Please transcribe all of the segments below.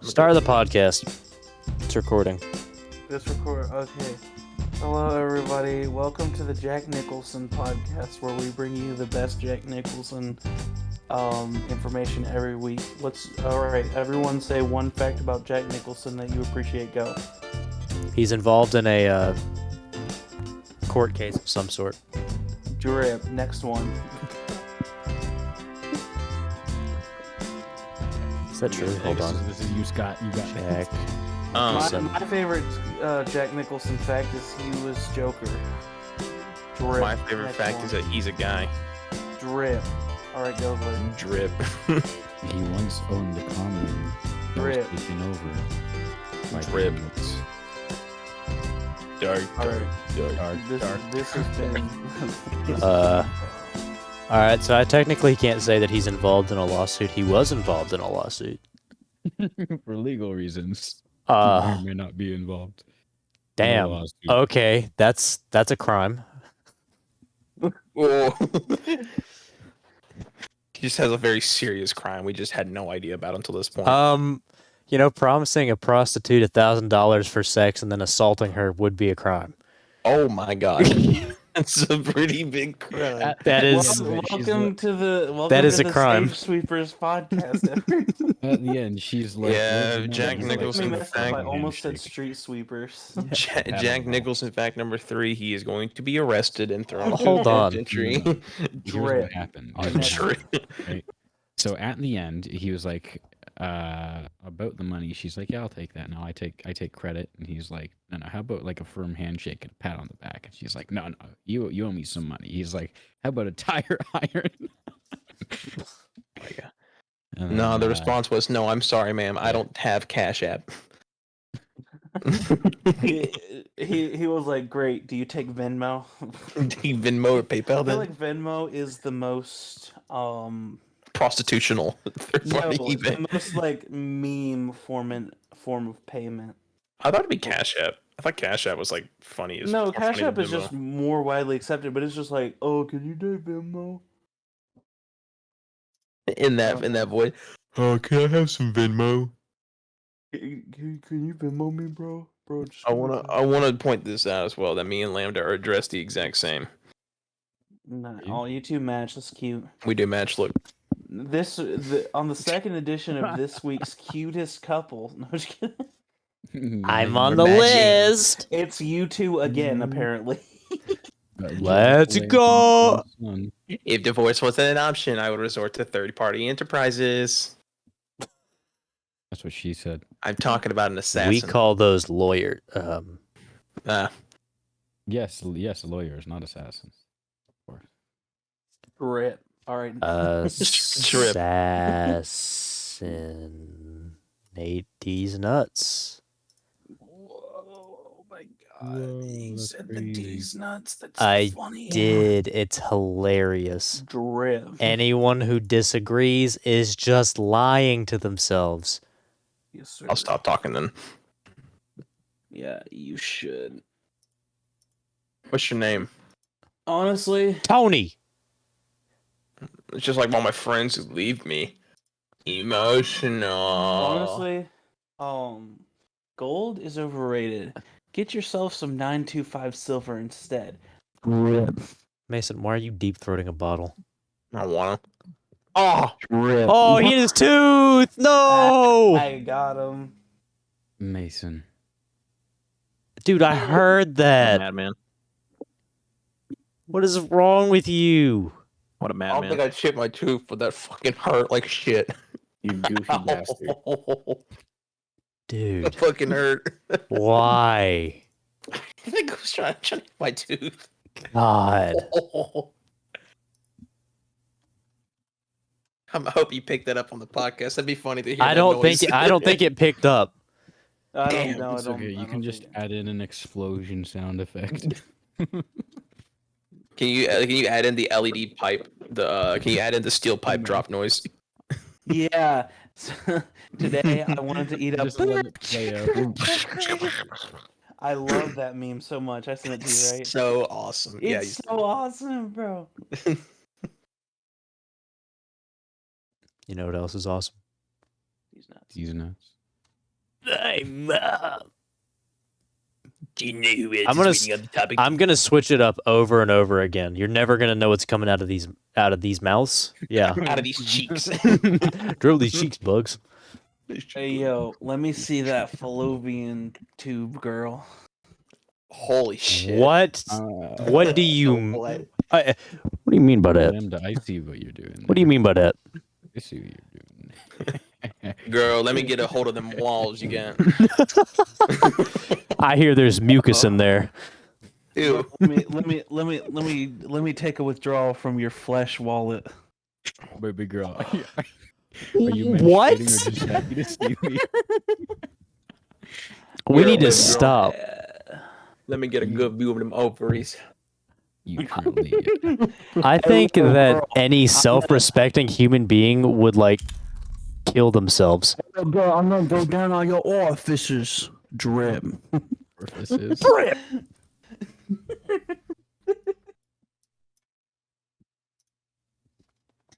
Start of the podcast. It's recording. Okay. Hello, everybody. Welcome to the Jack Nicholson podcast, where we bring you the best Jack Nicholson information every week. All right? Everyone, say one fact about Jack Nicholson that you appreciate. Go. He's involved in a court case of some sort. Drip. Next one. Is that true? Hold on. This is you, Scott. You got Jack. My favorite Jack Nicholson fact is he was Joker. Drip. My favorite Next fact one. is that he's a guy. Drip. All right, go for it. Drip. He once owned a commune that Drip. was taken over by Drip. criminals. Dark, All right. dark. This has been. Alright, so I technically can't say that he's involved in a lawsuit. He was involved in a lawsuit. For legal reasons. He may or may not be involved. Damn. No lawsuit. Okay, that's a crime. Oh. He just has a very serious crime we just had no idea about until this point. Promising a prostitute $1,000 for sex and then assaulting her would be a crime. Oh my god. That's a pretty big crime. That is Welcome to the That is to a the crime. Stage Sweepers podcast. At the end, she's like, Yeah, "What's the Jack matter?" Nicholson, He's the like, fact- I almost said handshake. street sweepers. Jack Nicholson fact number 3, he is going to be arrested and thrown into Hold on. penitentiary. Here's Drip. what happened. Drip. Right? So at the end, he was like, about the money. She's like, yeah, I'll take that. No, I take credit. And he's like, no, how about like a firm handshake and a pat on the back? And she's like, no, you owe me some money. He's like, how about a tire iron? And No, then, the response was, no, I'm sorry, ma'am. I don't have Cash App. he was like, great. Do you take Venmo? He Venmo or PayPal I feel then? like Venmo is the most Prostitutional third-party no, eBay. the most like meme form of payment. I thought it'd be Cash App. I thought Cash App was like funny as No, more Cash funny App than is Venmo. just more widely accepted, but it's just like, oh, can you take Venmo? in that voice. Oh, can I have some Venmo? Can you Venmo me, bro? Bro, just I wanna point this out as well that me and Lambda are dressed the exact same. Nah, oh, you two match. That's cute. We do match look. On the second edition of this week's cutest couple. No, just kidding. I'm on the Imagine. list. It's you two again, apparently. Let's go. If divorce wasn't an option, I would resort to third-party enterprises. That's what she said. I'm talking about an assassin. We call those lawyers. Yes, lawyers, not assassins. Of course. Drip. All right. Drip. Assassinate these nuts. Oh my Whoa, He that's said the crazy. D's nuts. That's I funny. Did. It's hilarious. Drip. Anyone who disagrees is just lying to themselves. Yes, sir. I'll stop talking then. Yeah, you should. What's your name? Honestly, Tony. It's just like all my friends who leave me. Emotional. honestly, gold is overrated. Get yourself some 925 silver instead. Mason, why are you deep throating a bottle? I wanna. Oh, Oh, he hit his tooth! No! I got him. Mason. Dude, I heard that. madman! What is wrong with you? What a madman! I don't think I chipped my tooth, but that fucking hurt like shit. You goofy bastard. Dude, That fucking hurt. why? I think I was trying to chip my tooth. God. I hope you picked that up on the podcast. That'd be funny to hear. I don't think it picked up. I Damn, don't know. I It's don't. okay. I You don't can just think- add in an explosion sound effect. Can you add in the LED pipe? Can you add in the steel pipe drop noise? Yeah. So, today I wanted to eat up. Just let it play out. I love that meme so much. I sent it to you, right? So awesome. Yeah. It's so awesome, bro. You know what else is awesome? He's nuts. These nuts. Hey, Mom. Do you know who else I'm gonna is waiting on the topic? I'm gonna switch it up over and over again. You're never gonna know what's coming out of these mouths. Yeah, Out of these cheeks. drill these cheeks, bugs. Hey yo, let me see that fallopian tube, girl. Holy shit. What? What do you? What? What do you mean by that? Lambda, I see what you're doing. What do you mean by that? I see what you're doing. Girl, let me get a hold of them walls you got. I hear there's mucus in there. Ew. Let me take a withdrawal from your flesh wallet. Baby girl. Are you What? menstruating or just happy to see me? We Girl, need to girl. stop. Let me get a good view of them ovaries. You truly idiot. I think that any self-respecting human being would like kill themselves. Girl, I'm gonna go down on your orifices. Drip. Orifices.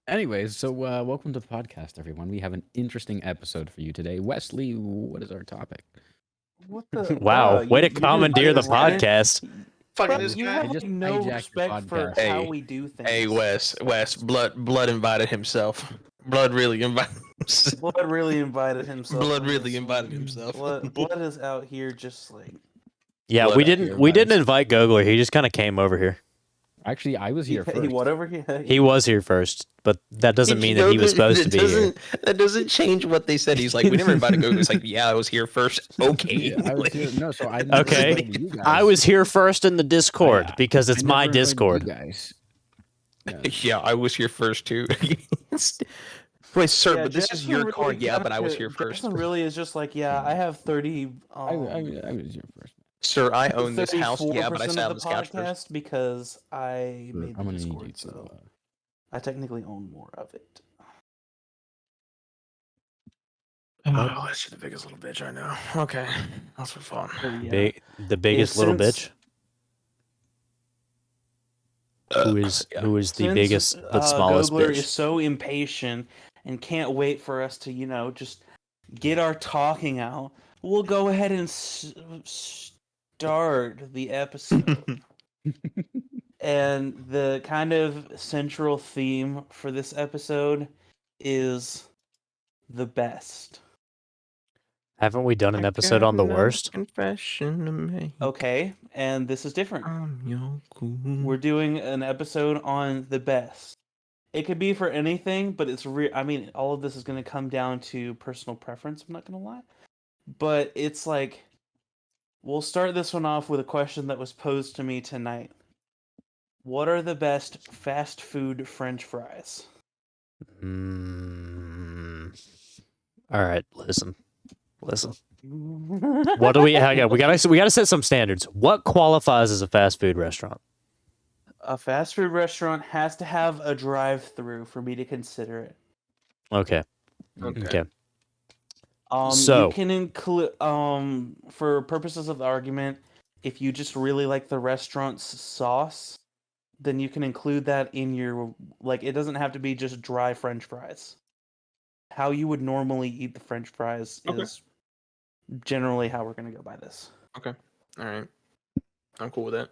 Anyways, so welcome to the podcast, everyone. We have an interesting episode for you today. Wesley, what is our topic? What the? Wow, way to you commandeer the didn't run it? podcast. Fucking Bro, this you guy. have just like, no hijacked the respect for podcast. how Hey, we do things. Hey, Wes, blood invited himself. Blood really invited himself. Blood really invited himself. Blood on really this invited one. himself. Blood is out here just like. Yeah, Blood we out didn't here, we didn't guys. invite Gogler. He just kind of came over here. Actually, I was here first. Whatever he. He was here first, but that doesn't mean that he was supposed to be here. That doesn't change what they said. He's like, we never invited Goku. It's like, yeah, I was here first. Okay. Yeah, I was here. No, so I never Okay. invited you guys. I was here first in the Discord Yeah, because it's I my never invited you Discord. guys. Yeah. Yeah, I was here first too. Wait, sir, Yeah, but this is Jackson your really car. Yeah, got but I was to- here first. Jackson really is just like, yeah, I have 30. I was here first. Sir, I own this house. 34% Yeah, but I sat on of this the couch first. podcast because I Sure, made the I'm gonna need you Discord, to. so I technically own more of it. Oh, that's the biggest little bitch I know. Okay, that's for fun. But yeah. The biggest little since- bitch. Yeah. Who is the Since, biggest but smallest Gogler bitch? is so impatient and can't wait for us to, just get our talking out. We'll go ahead and start the episode. And the kind of central theme for this episode is the best. Haven't we done an episode on the worst? Confession to me. Okay, and this is different. I'm your cool. We're doing an episode on the best. It could be for anything, but it's I mean, all of this is going to come down to personal preference. I'm not going to lie, but it's like we'll start this one off with a question that was posed to me tonight. What are the best fast food French fries? All right, listen. What do we? Hang on, we gotta set some standards. What qualifies as a fast food restaurant? A fast food restaurant has to have a drive-through for me to consider it. Okay. Okay. So- you can include for purposes of the argument, if you just really like the restaurant's sauce, then you can include that in your it doesn't have to be just dry French fries. How you would normally eat the French fries Okay. is generally how we're going to go by this. All right. I'm cool with that.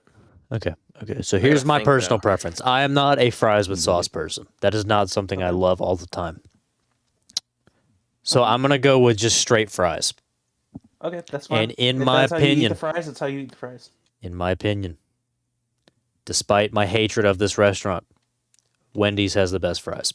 Okay. So here's gotta my think, personal though. preference. I am not a fries with sauce person. That is not something I love all the time. So I'm gonna go with just straight fries. Okay, that's fine. And in If my that's how you eat opinion, the fries, that's how you eat the fries. despite my hatred of this restaurant, Wendy's has the best fries.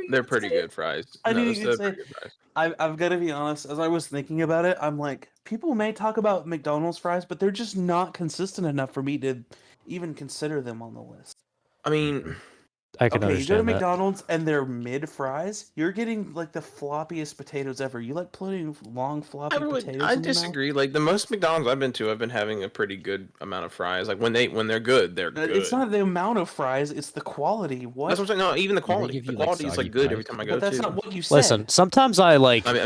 They're pretty good fries. I knew you they're could say- pretty good fries. I've got to be honest. As I was thinking about it, I'm like, people may talk about McDonald's fries, but they're just not consistent enough for me to even consider them on the list. I mean, I can Okay, you go to understand that. McDonald's and they're mid fries. You're getting like the floppiest potatoes ever. You like putting long floppy potatoes in your mouth? disagree. Like the most McDonald's I've been to, I've been having a pretty good amount of fries. Like when they're good, they're good. It's not the amount of fries; it's the quality. What? That's what I'm saying. No, even the quality. give The you, like, quality is soggy like good fries? every time I go But that's to. not what you said. Listen, sometimes I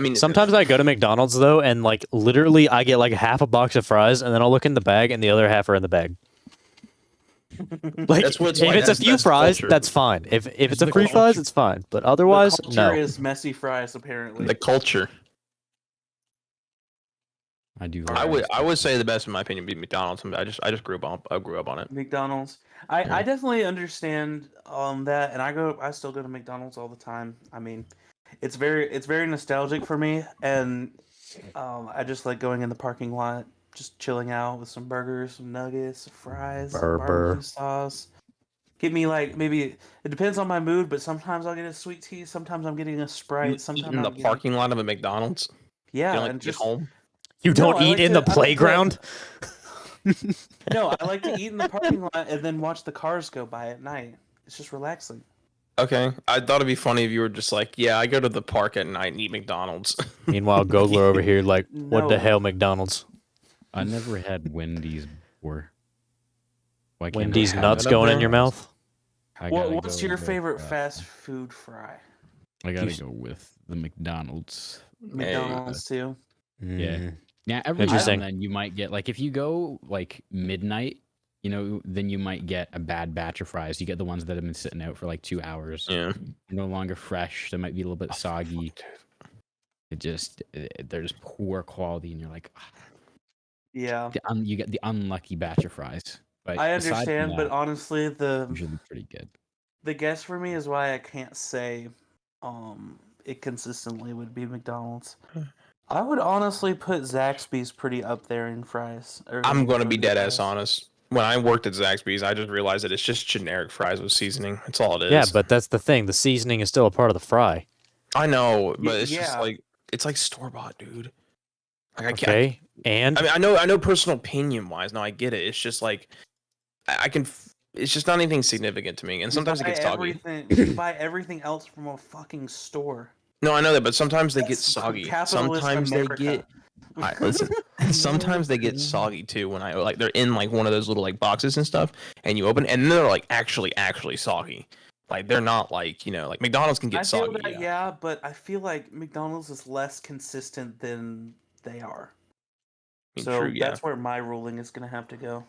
mean, sometimes I go to McDonald's though, and like literally I get like half a box of fries, and then I'll look in the bag, and the other half are in the bag. Like That's what it's if like. it's a That's- few that's the fries, culture. that's fine. If it's a the free fries, culture. it's fine. But The otherwise, culture no. is messy fries, apparently. The culture. I do. I like would say the best in my opinion would be McDonald's. I just grew up on it. McDonald's. Yeah. I definitely understand that, and I still go to McDonald's all the time. I mean, it's very nostalgic for me, and I just like going in the parking lot, just chilling out with some burgers, some nuggets, some fries, some barbecue Burr. sauce. Get me like maybe it depends on my mood, but sometimes I'll get a sweet tea, sometimes I'm getting a You Sprite, eat sometimes in the I'm getting parking lot of a McDonald's. You yeah, don't like and to get just home. You No, don't I eat like in to- the I like to- playground? no, I like to eat in the parking lot and then watch the cars go by at night. It's just relaxing. Okay, I thought it'd be funny if you were just like, yeah, I go to the park at night and eat McDonald's. Meanwhile, Gogler over here like, what the No. hell, McDonald's? I never had Wendy's before. Why can't I Wendy's have nuts it up going in there? your mouth? What's your go favorite with, fast food fry? I gotta go with the McDonald's. McDonald's too. Yeah. Mm. Yeah, every now Interesting. and then you might get like if you go like midnight, then you might get a bad batch of fries. You get the ones that have been sitting out for like 2 hours. Yeah. No longer fresh. They might be a little Oh, bit soggy. They're just poor quality, and you're like, Yeah, you get the unlucky batch of fries. But I aside from understand, but that, honestly, usually pretty good. the guess for me is why I can't say it consistently would be McDonald's. I would honestly put Zaxby's pretty up there in fries. I'm gonna be dead ass fries. honest. When I worked at Zaxby's, I just realized that it's just generic fries with seasoning. That's all it is. Yeah, but that's the thing. The seasoning is still a part of the fry. I know, but it's just yeah. like it's like store bought, dude. Like I can't. Okay, and I mean, I know. Personal opinion wise, no, I get it. It's just like I can. It's just not anything significant to me, and sometimes it You buy gets soggy. You buy everything else from a fucking store. No, I know that, but sometimes they get That's soggy. capitalist Sometimes America. they get. Alright, listen. Sometimes they get soggy too when I like they're in like one of those little like boxes and stuff, and you open and they're like actually soggy. Like they're not like like McDonald's can I get feel soggy. that, yeah, but I feel like McDonald's is less consistent than they are. I mean, So true, yeah. that's where my ruling is going to have to go.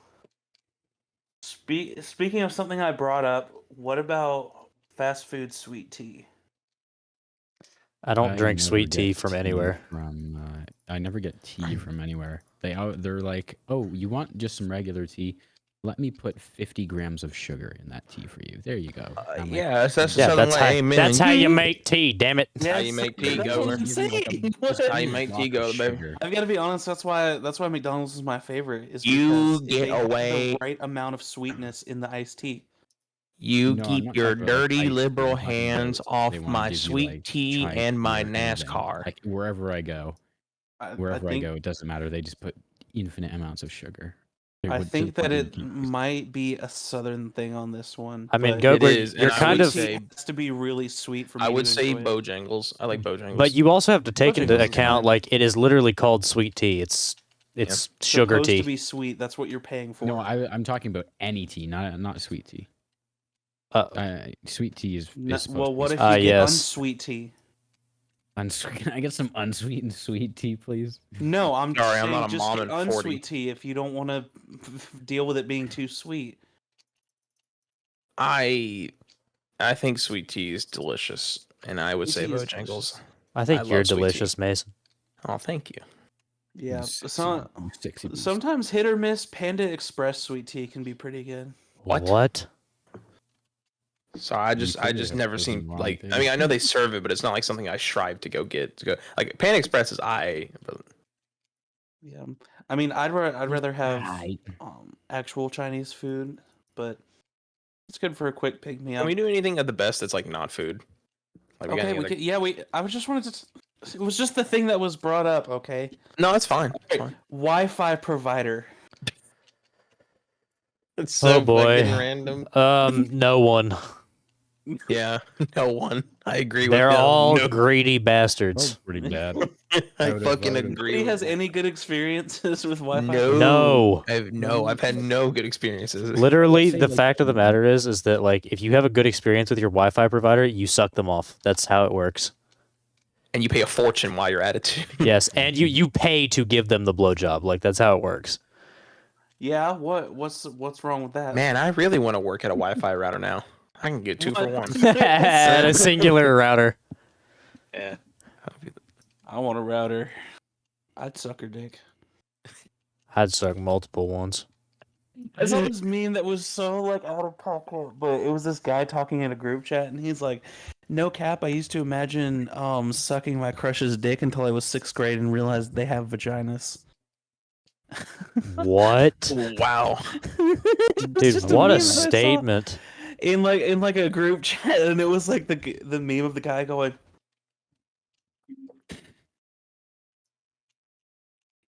Speaking of something I brought up, what about fast food sweet tea? I don't I drink never sweet tea get from tea anywhere. I never get tea from anywhere. They're like, oh, you want just some regular tea? Let me put 50 grams of sugar in that tea for you. There you go. I'm like, Yeah, that's just Yeah, something that's like, how, hey, man, that's how you make tea, damn it. how you make tea, that's go. what I'm Give me like a- saying. just How you give me a make tea block of go, baby. sugar. I've got to be honest. That's why McDonald's is my favorite. Is You because get they have away. the right amount of sweetness in the iced tea. You No, I'm keep not your talking about, like, dirty ice cream. liberal I'm talking hands about off they wanna my give you, sweet like, tea chai and my or anything. NASCAR. Like wherever I go, I wherever I think go, it doesn't matter. They just put infinite amounts of sugar. I To the think that point where you it can't- might be a southern thing on this one. I mean, but go- It Gogler, is, you're and I kind would of- say, it has to be really sweet for me. I would to say enjoy it. Bojangles. I like Bojangles. But you also have to take Bojangles into is account fine. like it is literally called sweet tea. It's sugar supposed tea. to be sweet. That's what you're paying for. No, I'm talking about any tea, not sweet tea. Sweet tea is supposed well, to what be if Ah, you get yes. unsweet tea? Can I get some unsweetened sweet tea, please? No, I'm Sorry, I'm saying not a just mom get at 40. unsweet tea if you don't want to deal with it being too sweet. I think sweet tea is delicious, and I would say Sweet tea is Bojangles. delicious. I think I you're love sweet tea. delicious, Mason. Oh, thank you. Yeah, You sexy- so, you sexy beast. sometimes hit or miss. Panda Express sweet tea can be pretty good. What? So I just clearly have never chosen seen wrong like thing. I mean I know they serve it, but it's not like something I strive to go get to go like Pan Express is but Yeah, I mean, I'd rather have Right. actual Chinese food, but it's good for a quick pick me up. can we do anything at the best that's like not food? Like we got Okay, any we other- could, yeah, I was just wanted to. It was just the thing that was brought up. Okay, No, it's fine. It's fine. Wi-Fi provider. It's Oh, so boy. fucking random. No one. Yeah, no one. I agree with They're you. all No. greedy That bastards. was pretty bad. I would've- fucking I would've- agree. Nobody with has you. any good experiences with Wi-Fi. No, No. I've had no good experiences. Literally, say, the like- fact of the matter is that like if you have a good experience with your Wi-Fi provider, you suck them off. That's how it works. And you pay a fortune while you're at it too. Yes, and you pay to give them the blowjob. Like that's how it works. Yeah, what's wrong with that? Man, I really want to work at a Wi-Fi router now. I can get 2 for What? 1. At a singular router. Yeah. I want a router. I'd suck her dick. I'd suck multiple ones. I saw this meme that was so like out of pocket, but it was this guy talking in a group chat, and he's like, "No cap, I used to imagine sucking my crush's dick until I was 6th grade and realized they have vaginas." What? Wow. It's Dude, just what meme a that I saw statement. in like a group chat, and it was like the meme of the guy going,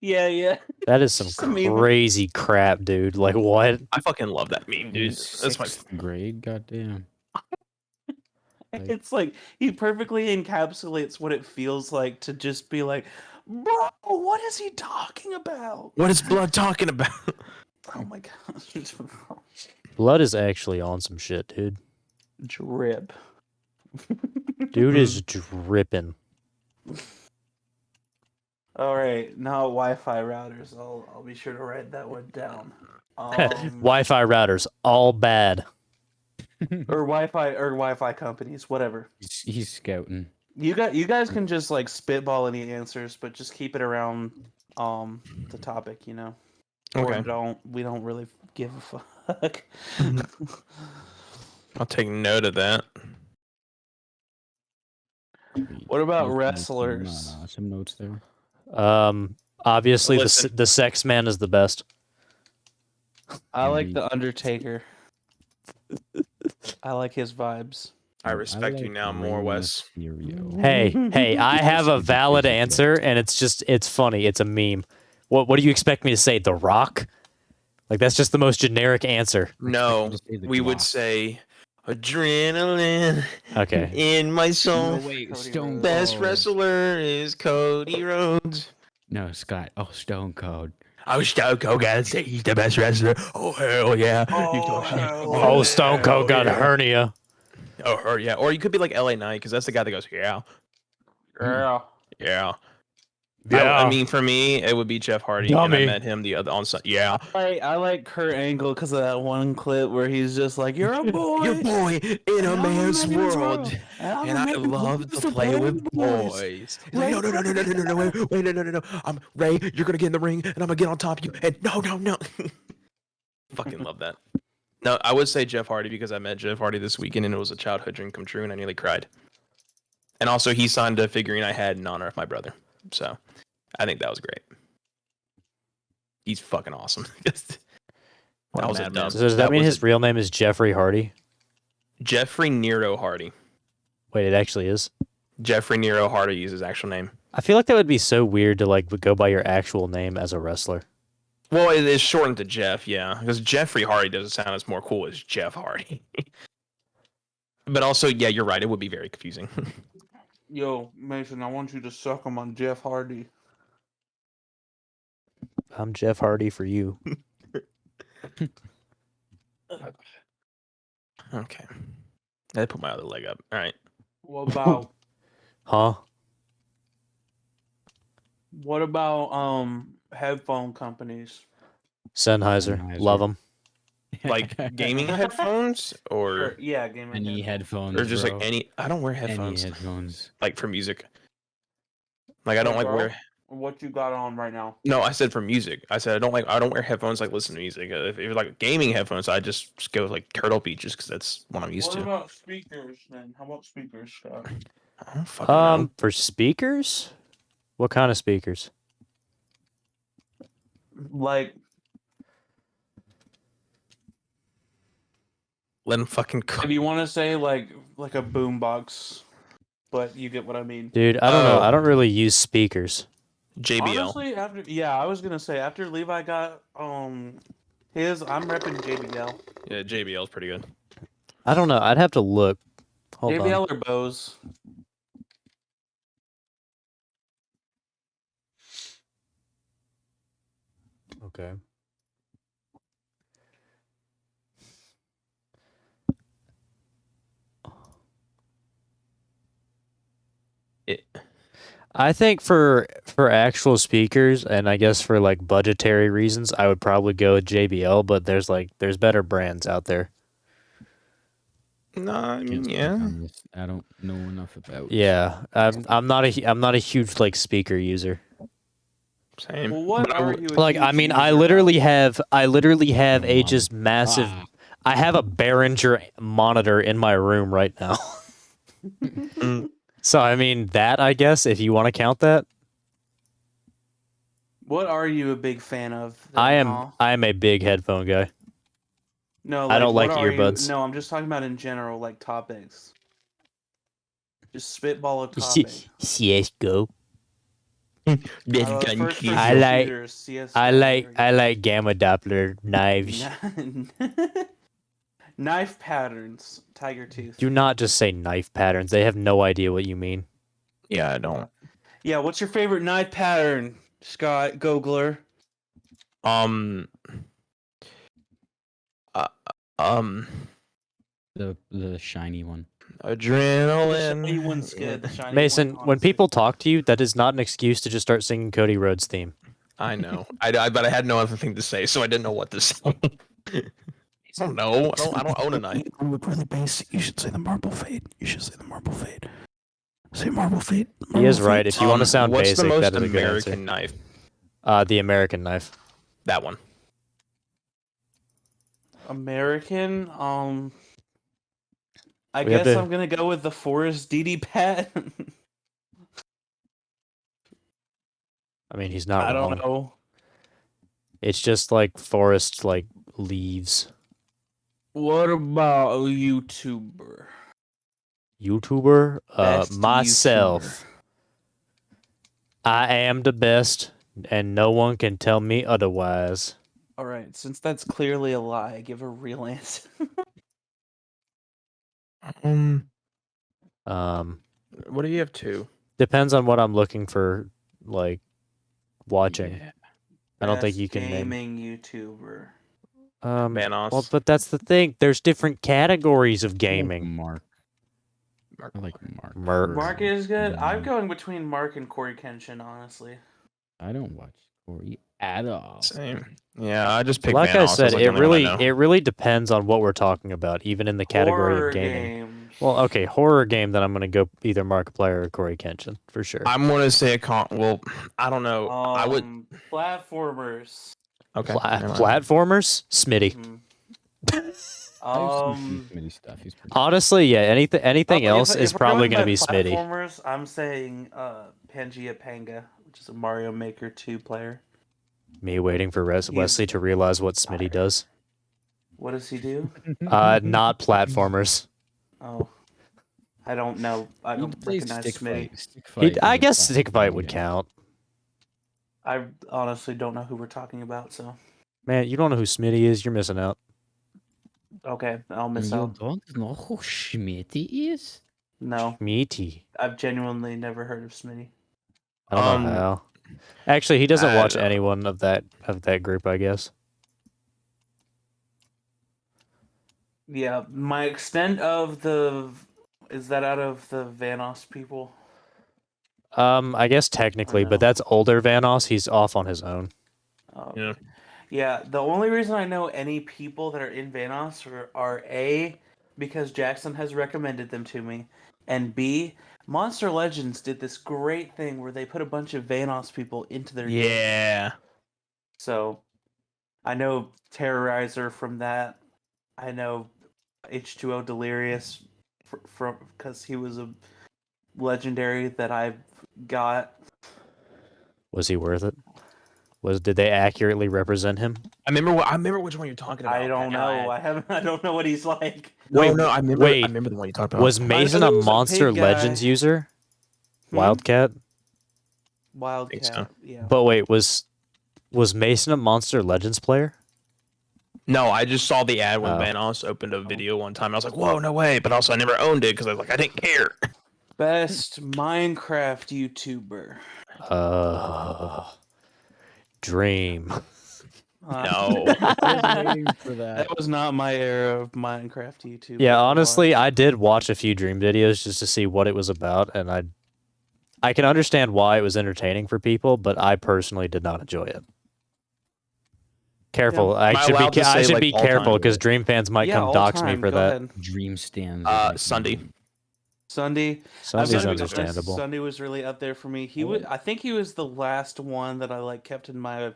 "Yeah, yeah." That is some Just a meme. crazy crap, dude. Like, what? I fucking love that meme, In dude. That's my 6th grade, goddamn. Like- It's like he perfectly encapsulates what it feels like to just be like, "Bro, what is he talking about?" what is blood talking about? Oh my gosh. Blood is actually on some shit, dude. Drip. Dude is dripping. All right, now Wi-Fi routers. I'll be sure to write that one down. Wi-Fi routers, all bad. Or Wi-Fi companies, whatever. He's scouting. You guys can just like spitball any answers, but just keep it around the topic, you know. Okay. Or we don't really give a fuck. I'll take note of that. What about Some- wrestlers? Some notes there. Obviously Listen. the sex man is the best. I like Indeed. the Undertaker. I like his vibes. I respect you like now more, Rey Wes. Mysterio. Hey, I have a Just valid because of answer, and it's funny. It's a meme. What do you expect me to say? The Rock? Like that's just the most generic answer. No, to say the we would Glock. say adrenaline Okay. in my soul. wait, Cody Stone Rhodes. Best Cold. wrestler is Cody Rhodes. No, Scott. Oh, Stone Cold. Oh, Stone Cold gotta say he's the best wrestler. Oh hell yeah! You Oh, talk shit. hell Oh, Stone Cold got a yeah. hernia. Oh, her yeah. Or you could be like LA Knight because that's the guy that goes yeah, Yeah. yeah. Yeah. I mean, for me, it would be Jeff Hardy, and Dummy. I met him the other on. Yeah, I like Kurt Angle because of that one clip where he's just like, "You're a boy, your boy in a I'm man's world. and And I love to play with boys. He's like, no, no, no, no, no, no, no, no, wait, no, no, no, no. I'm Ray. You're gonna get in the ring, and I'm gonna get on top of you. And no, no, no. Fucking love that. No, I would say Jeff Hardy because I met Jeff Hardy this weekend, and it was a childhood dream come true, and I nearly cried. And also, he signed a figurine I had in honor of my brother. So, I think that was great. He's fucking awesome. That was a dub. So does that mean was his real name is Jeffrey Hardy? Jeffrey Nero Hardy. Wait, it actually is. Jeffrey Nero Hardy is his actual name. I feel like that would be so weird to like go by your actual name as a wrestler. Well, it is shortened to Jeff, yeah, because Jeffrey Hardy doesn't sound as more cool as Jeff Hardy. But also, yeah, you're right. It would be very confusing. Yo, Mason, I want you to suck him on Jeff Hardy. I'm Jeff Hardy for you. Okay. I put my other leg up. All right. What about Huh? headphone companies? Sennheiser. Sennheiser. Love them. Like gaming headphones or Yeah, gaming. Any headphones. headphones. or just bro. like any I don't wear Any headphones headphones. like for music. Like I don't like Bro, wear What you got on right now? No, I said for music. I said I don't wear headphones like listen to music. If you're like gaming headphones, I just go with like Turtle Beach just because that's what I'm used What to. about speakers then? How about speakers, Scott? I don't fucking know. For speakers? What kind of speakers? Like, Let him fucking cook. if you want to say like a boombox, but you get what I mean. Dude, I don't know. Oh. I don't really use speakers. JBL. Honestly, I was gonna say after Levi got his, I'm repping JBL. Yeah, JBL is pretty good. I don't know. I'd have to look. Hold JBL or Bose. on. Okay. It, I think for actual speakers and I guess for like budgetary reasons, I would probably go with JBL, but there's better brands out there. no, I mean, Can't speak yeah. on this. I don't know enough about. Yeah. I'm not a huge like speaker user. Same. Well, what But are you? A Like, huge I mean, user I of? literally have a Mom. just massive. Ah. I have a Behringer monitor in my room right now. Mm. So I mean that, I guess, if you want to count that. What are you a big fan of? Then, I am Huh? I am a big headphone guy. No, I like don't what like are you? earbuds. No, I'm just talking about in general, like topics. Just spitball a topic. CS:GO. First person I like- shooters, CS:GO, there we I go. like gamma Doppler knives. Knife patterns, tiger tooth. Do not just say knife patterns. They have no idea what you mean. Yeah, I don't. Yeah, what's your favorite knife pattern, Scott Gogler? Um. Uh, um. The shiny one. Adrenaline. The shiny one's good. The shiny Mason, one, when honestly. people talk to you, that is not an excuse to just start singing Cody Rhodes' theme. I know. But I had no other thing to say, so I didn't know what to say. I don't know. I don't own a knife. Look really basic. You should say the marble fade. You should say the marble fade. Say marble fade. He is right. If you want to sound what's basic, the most that is a good American answer. knife? The American knife. That one. American. I We have guess to- I'm gonna go with the Forrest DD Pat. I mean, he's not I wrong. don't know. It's just like forest, like leaves. What about a YouTuber? YouTuber? Best Myself. I am the best, and no one can tell me otherwise. All right, since that's clearly a lie, give a real answer. Um, What do you have two? depends on what I'm looking for, like watching. Yeah. I don't think Best you can name. gaming YouTuber. Vanos. Well, but that's the thing. There's different categories of I like gaming. Mark. I like Mark. Mark. Mark is good. I'm Mm. going between Mark and Corey Kenshin, honestly. I don't watch Corey at all. Same. Yeah, I just picked Like Vanos. I That's said, like the it only one I really know. it really depends on what we're talking about, even in the category Horror of gaming. games. Well, okay, horror game. Then I'm gonna go either Markiplier or Corey Kenshin for sure. I'm gonna say well, I don't know. I would. Platformers. Okay. never mind. Platformers, Smitty. Mhm. I've seen Smitty stuff. He's pretty Honestly, yeah. Anything If- else if is we're probably going gonna be by Smitty. Platformers, I'm saying Pangea Panga, which is a Mario Maker 2 player. Me waiting for Wesley to realize what Smitty does. What does he do? Not platformers. Oh, I don't know. I don't recognize Smitty. Stick fight I is a guess platform stick fight would game. count. I honestly don't know who we're talking about. So Man, you don't know who Smitty is. You're missing out. okay, I'll miss You out. don't know who Schmitty is? No, Meaty. I've genuinely never heard of Smitty. I don't know how. Actually, he doesn't I watch don't know. anyone of that group, I guess. Yeah, my extent of the is that out of the Vanos people? I guess technically, no. but that's older Vanos. He's off on his own. Yeah. Yeah, the only reason I know any people that are in Vanos are A, because Jackson has recommended them to me, and B, Monster Legends did this great thing where they put a bunch of Vanos people into their game. Yeah. So, I know Terrorizer from that. I know H2O Delirious from because he was a legendary that I got. Was he worth it? Did they accurately represent him? I remember which one you're talking about. I don't know. I don't know what he's like. Wait, No, I remember. wait. I remember the one you talked about. Was Mason a he was a Monster pig guy. Legends user? Hmm? Wildcat? Wildcat? so. Yeah. But wait, was Mason a Monster Legends player? No, I just saw the ad when Oh. Vanos opened a video one time. And I was like, "Whoa, no way!" But also, I never owned it because I was like, I didn't care. Best Minecraft YouTuber. Dream. No. for that. That was not my era of Minecraft YouTube. Yeah, honestly, I did watch a few Dream videos just to see what it was about, and I can understand why it was entertaining for people, but I personally did not enjoy it. Careful, Yeah. I Am I should allowed be to I say, should like, be all careful time? because Dream fans might yeah, come all dox me time, for go that. ahead. Dream stands. Sunday. Sunday. Sunday's Sunday was understandable. Sunday was really up there for me. He was. I think he was the last one that I like kept in my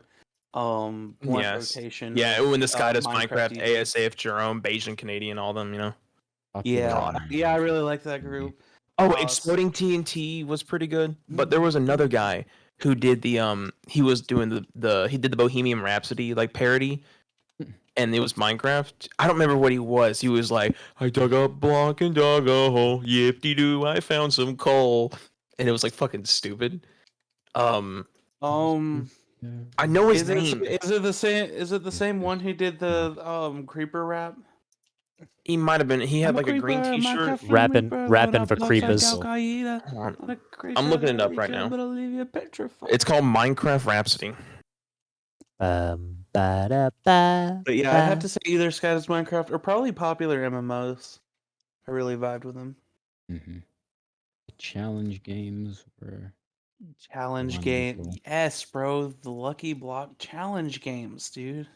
blunt Yes. rotation. Yeah, when this guy does Minecraft Minecraft, YouTubers. ASAF, Jerome, Bayesian Canadian, all them, you know. Yeah, Popular yeah, I Minecraft. really like that group. Oh, Uh, Exploding TNT was pretty good, but there was another guy who did the he was doing he did the Bohemian Rhapsody like parody, and it was Minecraft. I don't remember what he was. He was like, I dug a block and dug a hole, yip de doo, I found some coal, and it was like fucking stupid. I know his is name. it the same? Is it the same one who did the creeper rap? He might have been. He had I'm a like a green creeper, T-shirt. Rapping Reaper, rapping load for up blocks like creepers. Al-Qaeda. Hold on. Not a I'm looking it up right creature, now. but I'll leave you petrified. It's called Minecraft Rhapsody. Ba-da-ba. But yeah, I'd have to say either Sky's Minecraft or probably popular MMOs. I really vibed with them. Mm-hmm. Challenge games were Challenge game, wonderful. yes, bro. The Lucky Block challenge games, dude.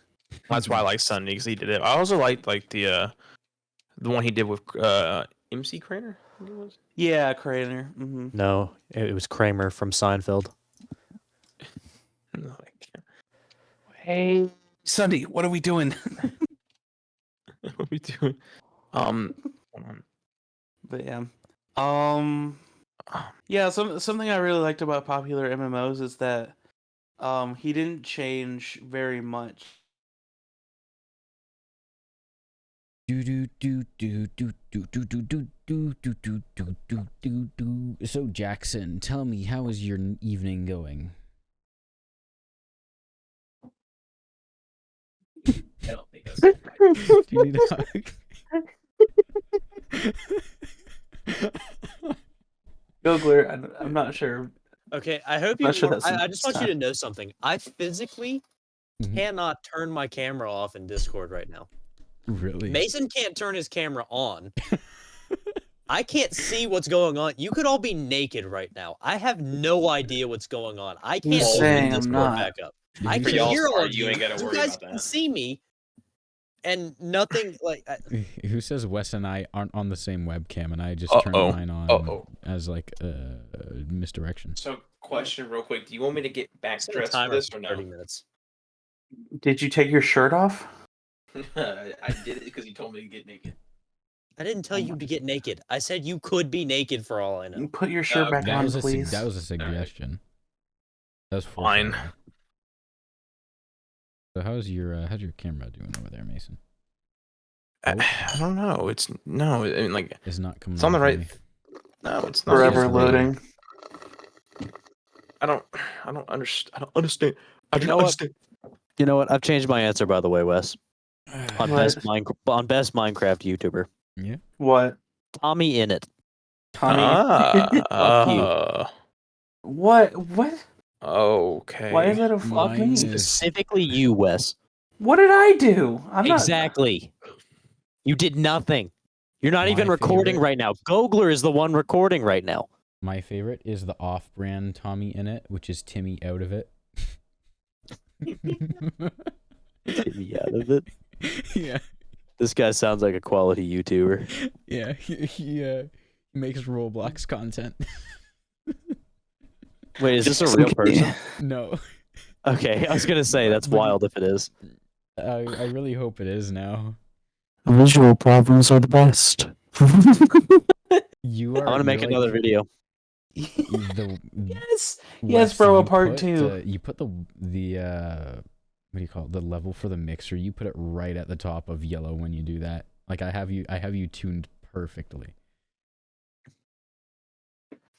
That's why I like Sunday because he did it. I also like the one he did with MC Craner. I think it was. Yeah, Craner. Mm-hmm. No, it was Kramer from Seinfeld. No, I can't. Hey, Sunday, what are we doing? What are we doing? Hold on. But yeah, yeah. Something I really liked about popular MMOs is that he didn't change very much. So Jackson, tell me, how is your evening going? I don't think that's Do you need a hug? Googler, I'm not sure. Okay, I hope you. Not sure that's I just want you time. to know something. I physically Mhm. cannot turn my camera off in Discord right now. Really? Mason can't turn his camera on. I can't see what's going on. You could all be naked right now. I have no idea what's going on. I can't You're open saying I'm Discord not. back up. Did I you can say- hear all smart, of you you. ain't gotta You worry guys about can that. see me, and nothing like. Who says Wes and I aren't on the same webcam, and I just turned Uh-oh. mine on Uh-oh. as like misdirection? So, question real quick: do you want me to get back Set a dressed for timer this for or no? 30 minutes. Did you take your shirt off? I did it because you told me to get naked. I didn't tell you to get naked. I said you could be naked for all I know. Put your shirt back That on, was please. that was a suggestion. That was Fine. foreshadowing. So how's your camera doing over there, Mason? I don't know. It's no. I mean, like, It's not coming. it's on the for right. me. No, it's not. Forever It's loading. I don't understand. I don't understand. I You don't know what? understand. You know what? I've changed my answer, by the way, Wes. On What? best Minecraft YouTuber, Yeah. What? Tommy Innit. Tommy? Fuck you. What? What? Okay. Why is that a fuck Mine me? is- Specifically, you, Wes. What did I do? I'm Exactly. You did nothing. You're not My even recording favorite- right now. Gogler is the one recording right now. My favorite is the off-brand Tommy in it, which is Timmy out of it. Timmy out of it. Yeah, This guy sounds like a quality YouTuber. yeah. He makes Roblox content. Wait, is this a real person? No, Okay, I was gonna say that's wild if it is. I really hope it is now. Visual problems are the best. You are. I want to make you're another like video. The Yes. Wes, Yes, bro. A you part put 2. you put the what do you call it? The level for the mixer. You put it right at the top of yellow when you do that. Like I have you tuned perfectly.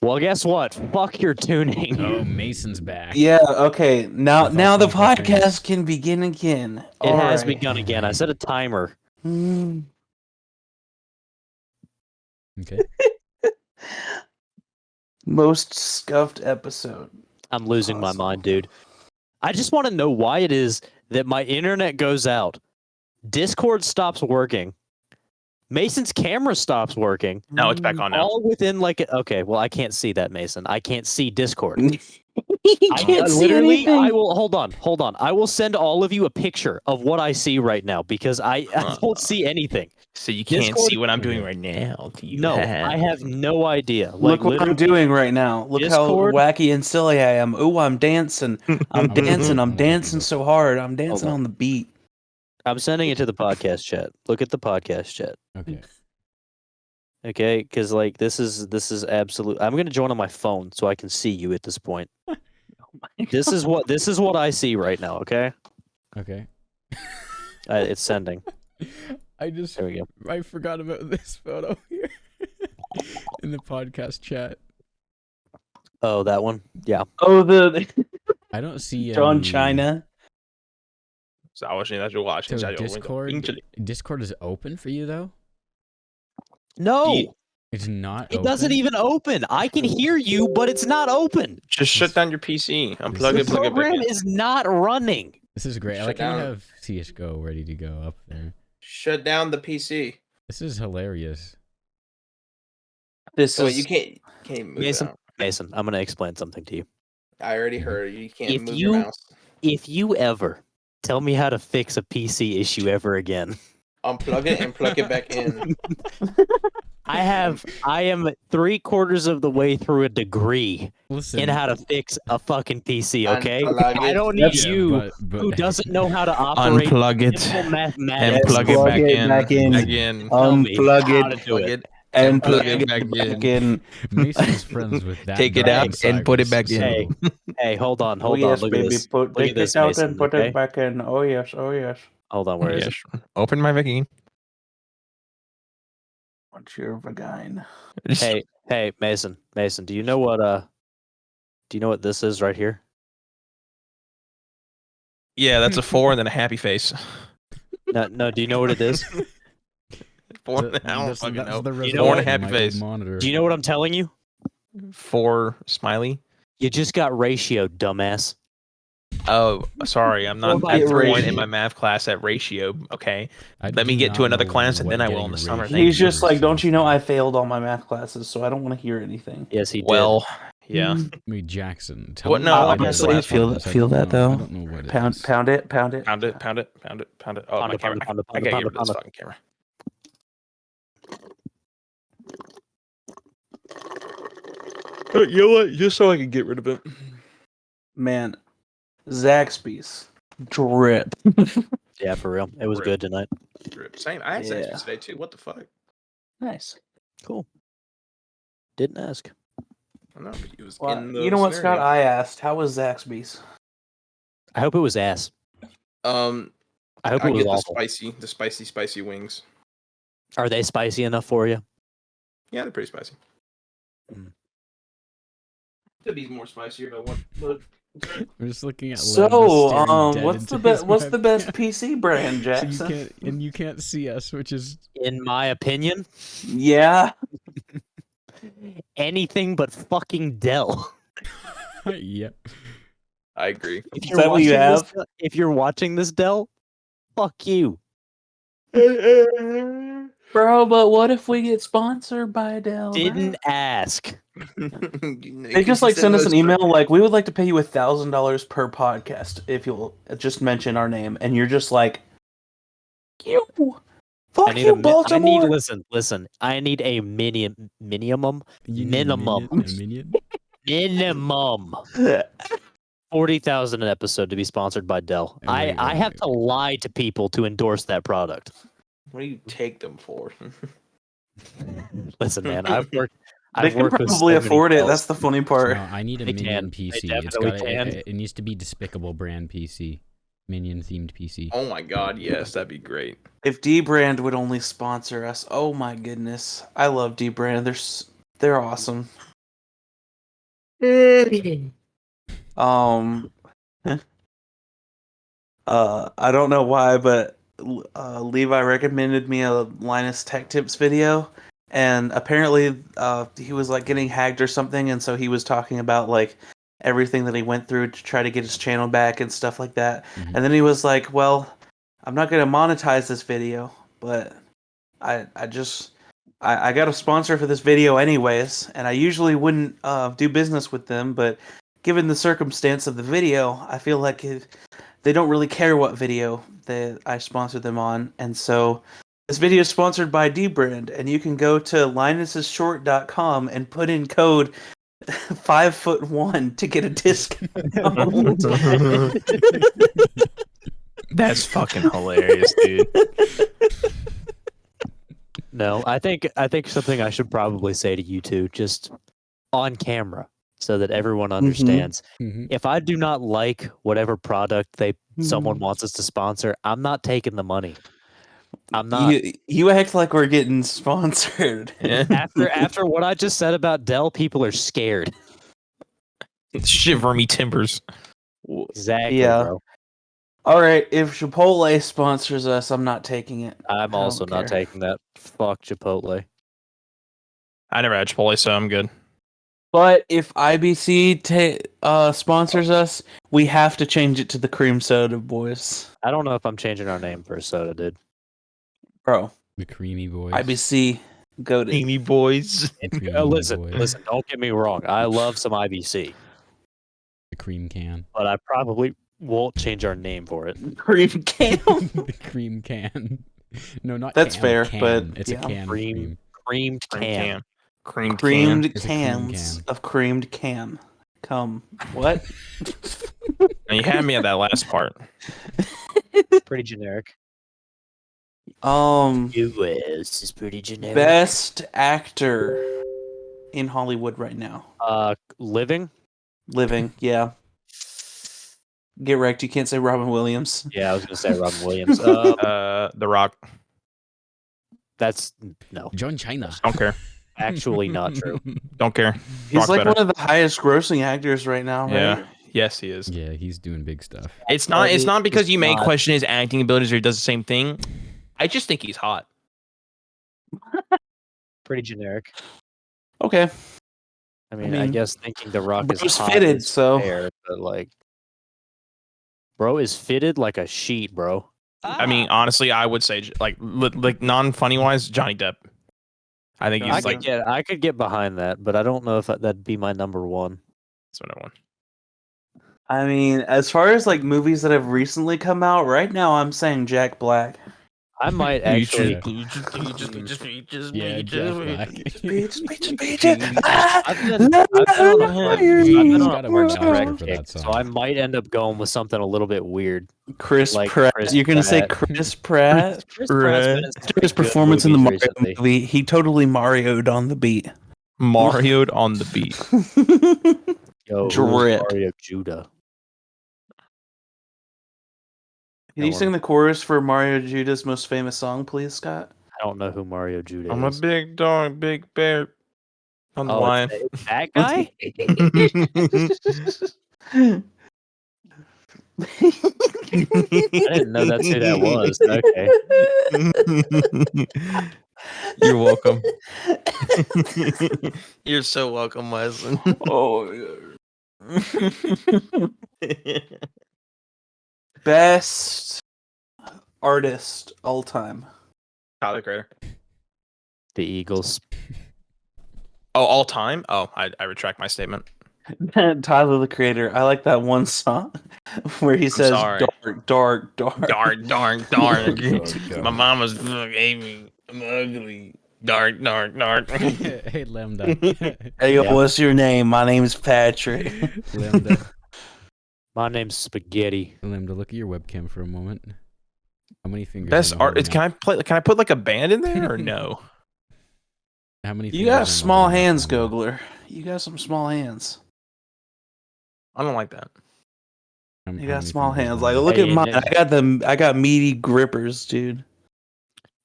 Well, guess what? Fuck your tuning. Oh, Mason's back. Yeah. Okay. Now With the all kinds of things. podcast can begin again. It has Alright. begun again. I set a timer. Okay. Most scuffed episode. I'm losing my Awesome. mind, dude. I just want to know why it is that my internet goes out, Discord stops working, Mason's camera stops working. No, it's back on now. All within like okay, well I can't see that, Mason. I can't see Discord. He can't see literally, anything. I will hold on. I will send all of you a picture of what I see right now because I don't see anything. So you can't Discord- see what I'm doing right now. Do you No, have- I have no idea. Look Like what I'm literally, doing right now. Look Discord- how wacky and silly I am. Ooh, I'm dancing. I'm dancing. I'm dancing so hard. I'm dancing on. on the beat. I'm sending it to the podcast chat. Look at the podcast chat. Okay. Okay, because like this is absolute. I'm gonna join on my phone so I can see you at this point. This is what I see right now. Okay, Okay. it's sending. I just There we go. I forgot about this photo here in the podcast chat. Oh, that one. Yeah. Oh, the I don't see John any- China. So I was saying that you're watching. So Discord is open for you though? No, It's not. it doesn't open? even open. I can hear you, but it's not open. Just shut down your PC. Unplug The it, plug it back program in. is not running. This is great. I Shut like how you down. have CS:GO ready to go up there. Shut down the PC. This is hilarious. This Oh, is you can't move Mason, it out. Mason, I'm gonna explain something to you. I already heard you can't If move you- your mouse. If you ever tell me how to fix a PC issue ever again, Unplug it and plug it back in. I am 3/4 of the way through a degree Listen, in how to fix a fucking PC. Okay, Unplug I it. don't need yeah, you but who doesn't know how to operate Unplug it simple and mathematics. plug it Plug back it in. back in. Back in. Tell me Unplug how it to do Plug it. it. and plug plug it it back back in. Mason's friends with that. Take it guy out in and put it Cyrus, back in. Hey, hey, hold on. Oh yes, Look at baby. this. Put Look take at this, it out Mason, and put okay? it back in. Oh yes. Oh yes. Hold on. Where is Yeah, it? sure. Open my vagina. What's your vagina? Hey, Mason. Do you know what this is right here? Yeah, that's a 4 and then a happy face. No. Do you know what it is? 4 That- I don't that's- fucking that's know. the You know what? resolution Happy of my face. monitor. Do you know what I'm telling you? 4 smiley. You just got ratio, dumbass. Oh, sorry, I'm not 4 at by the point 3. in my math class at ratio. Okay, I let me do get to not another know class and what then I will getting in the summer. ratio Thank He's just like, don't you know stands I failed all my math classes, so I don't want to hear anything. Yes, he did. well, yeah. for. I mean, Jackson. Tell What? me No, what I it passed is. the last feel one. that- feel that, though. I don't know what it Pound, is. pound it, pound it. Pound it, pound it, pound it, pound it. Oh, Pound my it, pound camera. it, pound it, I pound gotta it, get rid of pound this it. fucking camera. You know what? Just so I can get rid of it. Man, Zaxby's drip. Yeah, for real. It was Rip. good tonight. Same. I had sex Yeah. today too. What the fuck? Nice. Cool. Didn't ask. I know, but it was Well, in the you know what, Scott? scenario. I asked, how was Zaxby's? I hope it was ass. Um, I hope I it was get the awful. spicy wings. Are they spicy enough for you? Yeah, they're pretty spicy. Mm. Could be more spicier, but I'm just looking at. Lev So, staring dead what's into the his what's the best webcam. PC brand, So Jackson? you can't see us, which is In my opinion, Yeah. anything but fucking Dell. yeah. I agree. If that what you have? If you're watching this, Dell, fuck you. Bro, but what if we get sponsored by Dell? Didn't ask. They just like send us an email like, we would like to pay you $1,000 per podcast if you'll just mention our name, and you're just like, you fuck you, Baltimore. Listen. I need a minimum. You need a Minimum. minion? Minimum 40,000 an episode to be sponsored by Dell. Wait, I have wait. to lie to people to endorse that product. What do you take them for? Listen, man, They I've can worked with so probably many afford it. Dells. That's the funny part. No, I need a They minion can. They PC. It's definitely got can. it needs to be despicable brand PC. Minion themed PC. Oh my god, yes, that'd be great. If D Brand would only sponsor us, oh my goodness, I love D Brand. They're awesome. I don't know why, but Levi recommended me a Linus Tech Tips video, and apparently he was like getting hacked or something, and so he was talking about like everything that he went through to try to get his channel back and stuff like that. Mhm. And then he was like, "Well, I'm not gonna monetize this video, but I got a sponsor for this video anyways, and I usually wouldn't do business with them, but given the circumstance of the video, I feel like they don't really care what video that I sponsored them on, and so this video is sponsored by D-Brand, and you can go to linusisshort.com and put in code 5'1" to get a discount. That's fucking hilarious, dude. No, I think something I should probably say to you two, just on camera, so that everyone understands. Mhm. If I do not like whatever product someone wants us to sponsor, I'm not taking the money. I'm not. You act like we're getting sponsored. After what I just said about Dell, people are scared. Shiver me timbers. Exactly, Yeah. bro. All right, if Chipotle sponsors us, I'm not taking it. I'm I also don't not care. taking that. Fuck Chipotle. I never had Chipotle, so I'm good. But if IBC sponsors us, we have to change it to the cream soda, boys. I don't know if I'm changing our name for a soda, dude. Bro, The creamy boys. IBC, go to Amy boys. The creamy Listen, boys. don't get me wrong. I love some IBC, The cream can. but I probably won't change our name for it. cream can. The cream can. No, not That's can, fair, can. but It's yeah. a can of Creamed cream. can. Creamed Creamed It's a cream cans can. of creamed can. Come. What? And you had me at that last part. Pretty generic. US is pretty generic. Best actor in Hollywood right now. Living? Living, yeah. Get wrecked. You can't say Robin Williams. Yeah, I was gonna say Robin Williams. The Rock. That's no, John China. Don't care. actually not true. Don't care. He's Rock's like better. one of the highest grossing actors right now, right? Yeah. Yes, he is. Yeah, he's doing big stuff. It's not. It's not because you may not. question his acting abilities or he does the same thing. I just think he's hot. Pretty generic. Okay. I mean, guess thinking The Rock is Bro's hot fitted, is so- fair, but like, bro is fitted like a sheet, bro. I mean, honestly, I would say like non-funny wise, Johnny Depp. I think I he's like I could get behind that, but I don't know if that'd be my number one. that's what I want. I mean, as far as like movies that have recently come out, right now I'm saying Jack Black. I might actually. Yeah, Jack Black. I've been on a hunt. I've been on Gotta a be Parks an and Rec Oscar for kick, that so song. I might end up going with something a little bit weird. Chris Like Pratt. Chris You're gonna say Pratt. Chris Pratt? Chris Pratt's been in some After his good performance in the movies Mario recently. movie, he totally Mario'd on the beat. Mario'd on the beat. Yo, who's Drip. Mario Judah? Can you sing the chorus for Mario Judah's most famous song, please, Scott? I don't know who Mario Judah I'm a is. big dog, big bear. On the Oh, line. it's that guy? I didn't know that's who that was. Okay. You're welcome. You're so welcome, Wesley. Oh, best artist all time. Tyler Creator. The Eagles. Oh, all time? Oh, I retract my statement. Tyler the Creator. I like that one song where he says sorry. dark, dark, dark. Darn. Dark. My mama's gave me. I'm ugly. Dark. Hey, Lambda. Hey, Yeah. what's your name? My name's Patrick. Lambda. My name's Spaghetti. Lambda, look at your webcam for a moment. How many fingers? Best am I art. holding Can up? I play? Can I put like a band in there or no? How many? You fingers got am I small holding up, hands, Lambda? Gogler. You got some small hands. I don't like that. How You many got small fingers, hands. Lambda? Like, look Hey, at mine. yeah. I got meaty grippers, dude.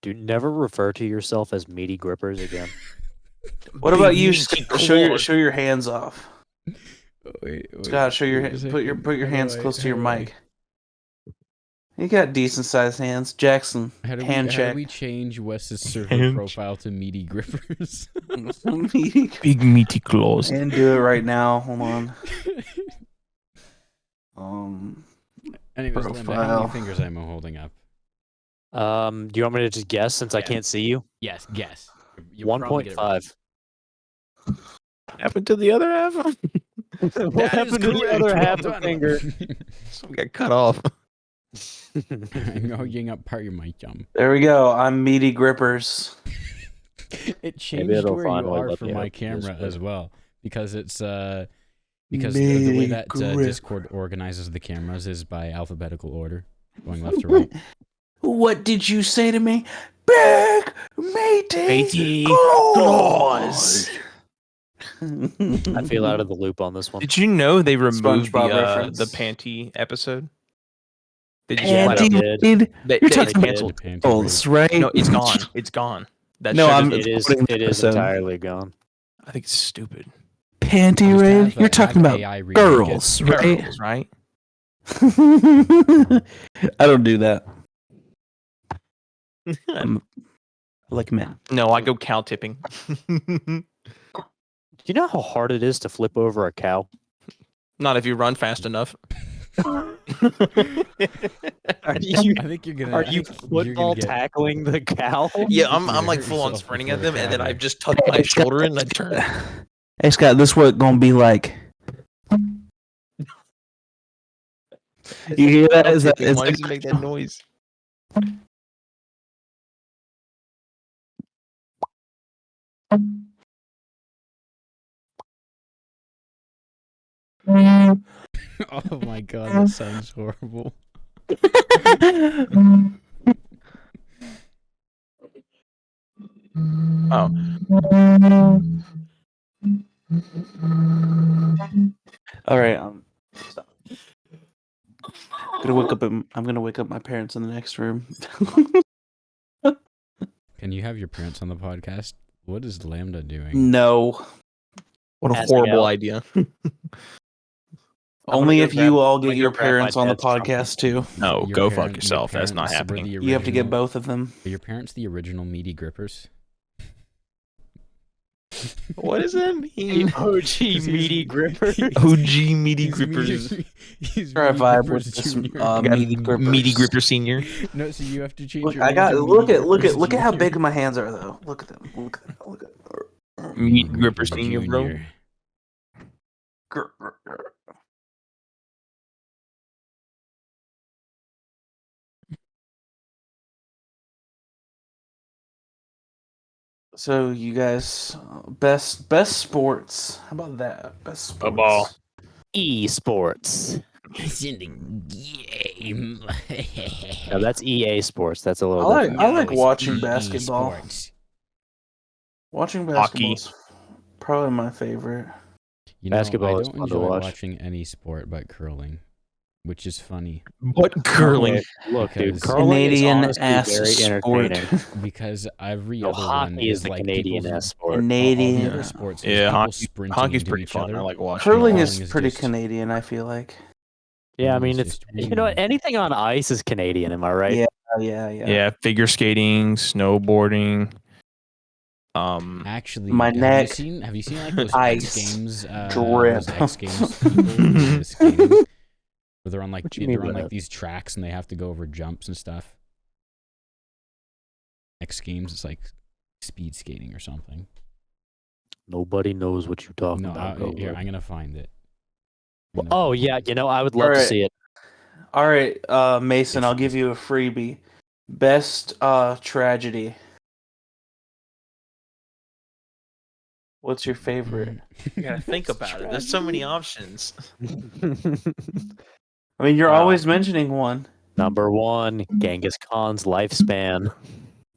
Dude, never refer to yourself as meaty grippers again. What Big about you, meaty Scott? claws. Show your hands off. Wait, Scott, show your wait a put your second. hands How do close to how your do I- mic. You got decent sized hands, Jackson. How do, Hand we, how check. do we change Wes's server Hand profile to meaty grippers? Meaty- Big meaty claws. and do it right now. Hold on. Anyways, Lambda, how Profile. many fingers am I holding up? Do you want me to just guess since I Yeah. can't see you? Yes, guess. You'll probably get it right. 1.5. Happened to the other half. What That is happened to the correct. other Well half a done. finger? Some got cut off. I'm hogging up part of my thumb. There we go. I'm meaty grippers. It changed it'll where you finally are let for me my open this camera way. as well, because it's because the way Meaty that grip. Discord organizes the cameras is by alphabetical order, going left to right. What did you say to me? Big meaty Matey claws. I feel out of the loop on this one. Did you know they removed SpongeBob the reference. panty episode? They just Yeah, flat they out- did. Panty. they- You're they talking about canceled. Panty balls, raid. right? No, it's gone. It's gone. That No, shit I'm- is- It is. quoting the It is episode. entirely gone. I think it's stupid. Panty Just raid. have, You're talking have about AI remake it. girls, right? Girls, right? I don't do that. I like men. No, I go cow tipping. Do you know how hard it is to flip over a cow? Not if you run fast enough. Are I you think you're gonna. are I you think you're gonna football get- tackling the cow? Yeah, I think I'm you're like hurt full on yourself sprinting at before them, and then I Calvin. just tuck my shoulder in and I turn. Hey Scott, this what gonna be like. You hear that? Is that Why does it make that noise? Oh my god, that sounds horrible. Oh, All right, stop. I'm gonna wake up my parents in the next room. Can you have your parents on the podcast? What is Lambda doing? No, what a Passing horrible out. idea. only go if you grab- all I'm gonna get go your grab my parents on the dad's trumpet. podcast too. No, Your go fuck parent- your yourself. That's not parents were happening. the You have to get original- both of them. Are your parents the original meaty grippers? What does that mean? OG meaty gripper. OG meaty grippers. He's Try a meaty vibe grippers with this, junior. Got meaty grippers. Meaty gripper senior. No, so you have to change Look, your I name got to look Meaty at look at Grippers look at how Junior. big my hands are though. Look at them. Look at them. Look at them. Meat gripper senior, bro. Junior. Grr, grr, grr. So you guys, best sports. How about that? Best sports. Football. Esports. It's in the game. No, that's EA Sports. That's a I little like different. I like it's watching EA basketball. Sports. Watching Hockey. basketball's probably my favorite. You know, Basketball I is don't fun to enjoy watch. watching any sport but curling, which is funny What curling? Okay, look, dude, Because- curling Canadian is honestly ass very sport. entertaining. because every No, other one hockey is the like Canadian people's- ass sport. all the Canadian. other sports, is Yeah, people hockey, sprinting hockey's into pretty each fun. other. I like watching. Curling Curling is is pretty just- Canadian, I feel like. Yeah, I Curling mean, is it's just you know what, weird. anything on ice is Canadian. Am I right? Yeah. Yeah. Yeah, figure skating, snowboarding. Actually, My have neck, have you seen like those ice, X Games, drip. those X Games people who do skating, where they're on like What you mean they're on by like that? these tracks and they have to go over jumps and stuff. X Games, it's like speed skating or something. Nobody knows what you're talking No, about. here Goldberg. I'm gonna find it. Oh yeah, you know I would love to Alright. see it. All right, Mason, I'll give you a freebie. Best tragedy. What's your favorite? You gotta think about it. There's so many options. I mean, you're Wow. always mentioning one. Number one, Genghis Khan's lifespan.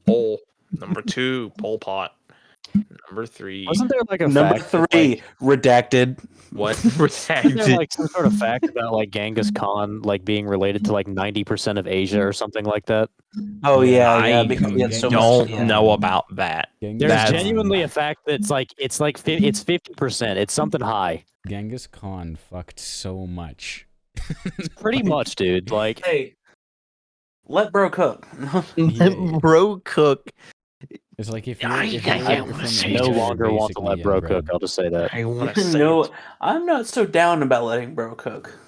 Pole. Number 2, Pol Pot. Number 3. Wasn't there like a Number fact that, 3, redacted. What? Wasn't there like some sort of fact about like Genghis Khan like being related to like 90% of Asia or something like that? Oh yeah, I because he had so don't much. know about that. There's That's- genuinely a fact that's like it's 50%. It's something high. Genghis Khan fucked so much. Pretty much, dude. Like Hey, let bro cook. Bro cook. It's like if I- you're, if I- you're, I you're wanna from say Asia, no you're longer want to basically let bro inbred. cook. I'll just say that. I want to say no, it. I'm not so down about letting bro cook.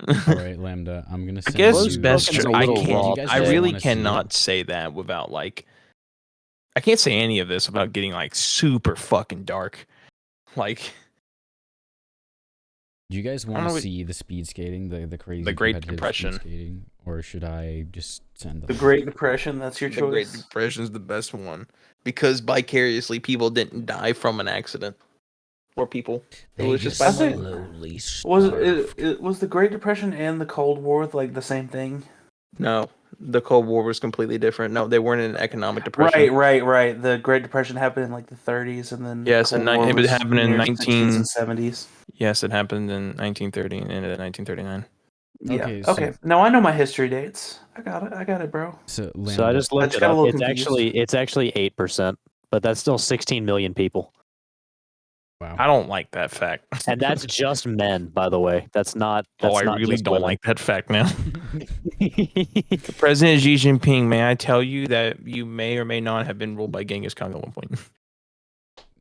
All right, Lambda, I'm gonna I send guess Roast you. best. cookin's a I little can't. raw You guys I just really wanna see it? cannot say that without like. I can't say any of this without getting like super fucking dark. Like Do you guys don't want know to what- see the speed skating, the crazy The Great competitive Depression. speed skating, or should I just send The them? Great Depression. That's your The Great choice. Depression is the best one because vicariously people didn't die from an accident. Or people. It was just by I think- slowly Was the Great Depression and the Cold War like the same thing? No, the Cold War was completely different. No, they weren't in an economic depression. Right. The Great Depression happened in like the 30s, and then Yes, Cold and War it was happened in near 19 60s and 70s. Yes, it happened in 1930 and ended in 1939. Yeah. Okay, Okay. so- No, I know my history dates. I got it, bro. So, So I just I looked just it got a up. little It's confused. it's actually 8%, but that's still 16 million people, wow. I don't like that fact. and that's just men, by the way. That's not. Oh, That's I not really just don't women. like that fact now. President Xi Jinping, may I tell you that you may or may not have been ruled by Genghis Khan at one point.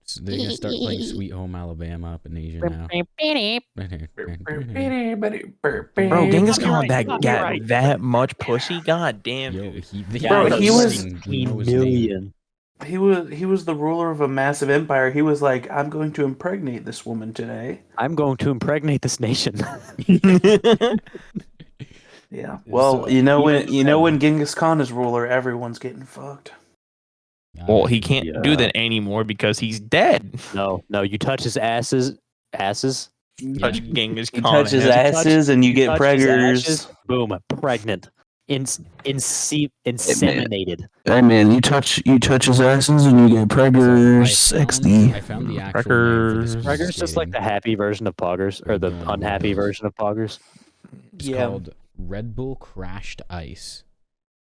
So they're gonna start playing Sweet Home Alabama up in Asia now. Bro, Genghis Khan Copyright, that got copyright. that much pussy? God damn, Yo, dude. Bro, he was- 16 million. He was the ruler of a massive empire. He was like, I'm going to impregnate this woman today. I'm going to impregnate this nation. Yeah. Well, So- when Genghis Khan is ruler, everyone's getting fucked. Well, he can't do Yeah. that anymore because he's dead. No, you touch his asses. Touch Genghis You Khan. touch his and asses and you get touch his preggers. ashes, boom, pregnant, inseminated. Hey man, you touch his asses and you get preggers. Sexy. I found the actual name for this Preggers. speed Preggers just like the skating. happy version of poggers, or the unhappy version of poggers. It's Yeah. called Red Bull Crashed Ice,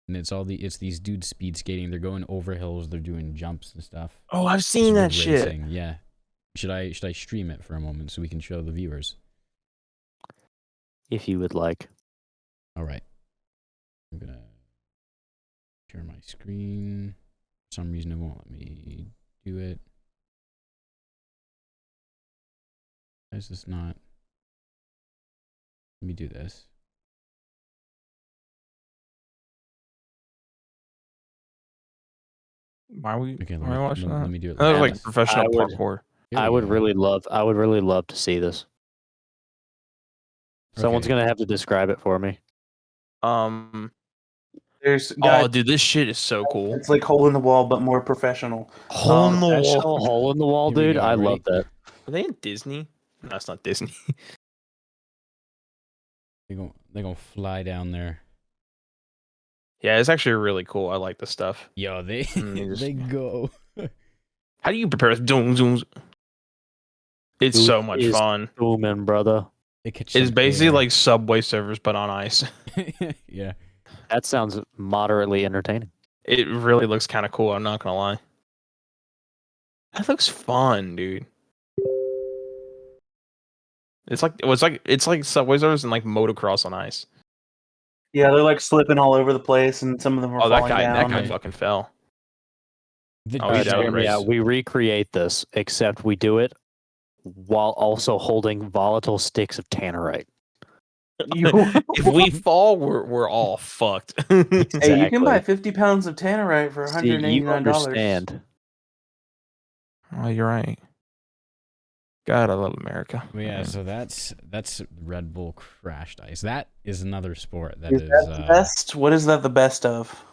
and it's these dudes speed skating. They're going over hills. They're doing jumps and stuff. Oh, I've It's seen that road shit. racing, yeah. Should I stream it for a moment so we can show the viewers? If you would like. All right. I'm gonna share my screen. For some reason, it won't let me do it. Why is this not? Let me do this. Why are we, Okay, why are we watching let that? me do it. That was like like this. professional I would- parkour. Here I we would go. really love to see this. Someone's Okay. gonna have to describe it for me. There's Oh, guys, dude, this shit is so cool. it's like hole in the wall, but more professional. Hole in the Professional wall. hole in the wall, Here we dude. go, I ready? love that. Are they in Disney? No, it's not Disney. They're gonna fly down there. Yeah, it's actually really cool. I like this stuff. Yo, they you just- they go. How do you prepare zooms? It's Dude, so much is- fun. Booming, brother. They catch It's some basically air. like Subway servers, but on ice. Yeah. That sounds moderately entertaining. It really looks kind of cool. I'm not gonna lie. That looks fun, dude. It's like Subway servers and like motocross on ice. Yeah, they're like slipping all over the place, and some of them are Oh, that falling guy down. fucking fell. The Oh, All right, he's out of the Jeremy, race. we recreate this, except we do it while also holding volatile sticks of tannerite. If we fall, we're all fucked. Hey, you can Exactly. buy 50 pounds of tannerite for See, you $189. understand. Oh, you're right. God, I love America. Well, yeah, so that's Red Bull Crashed Ice. That is another sport that Is is that the best? What is that the best of?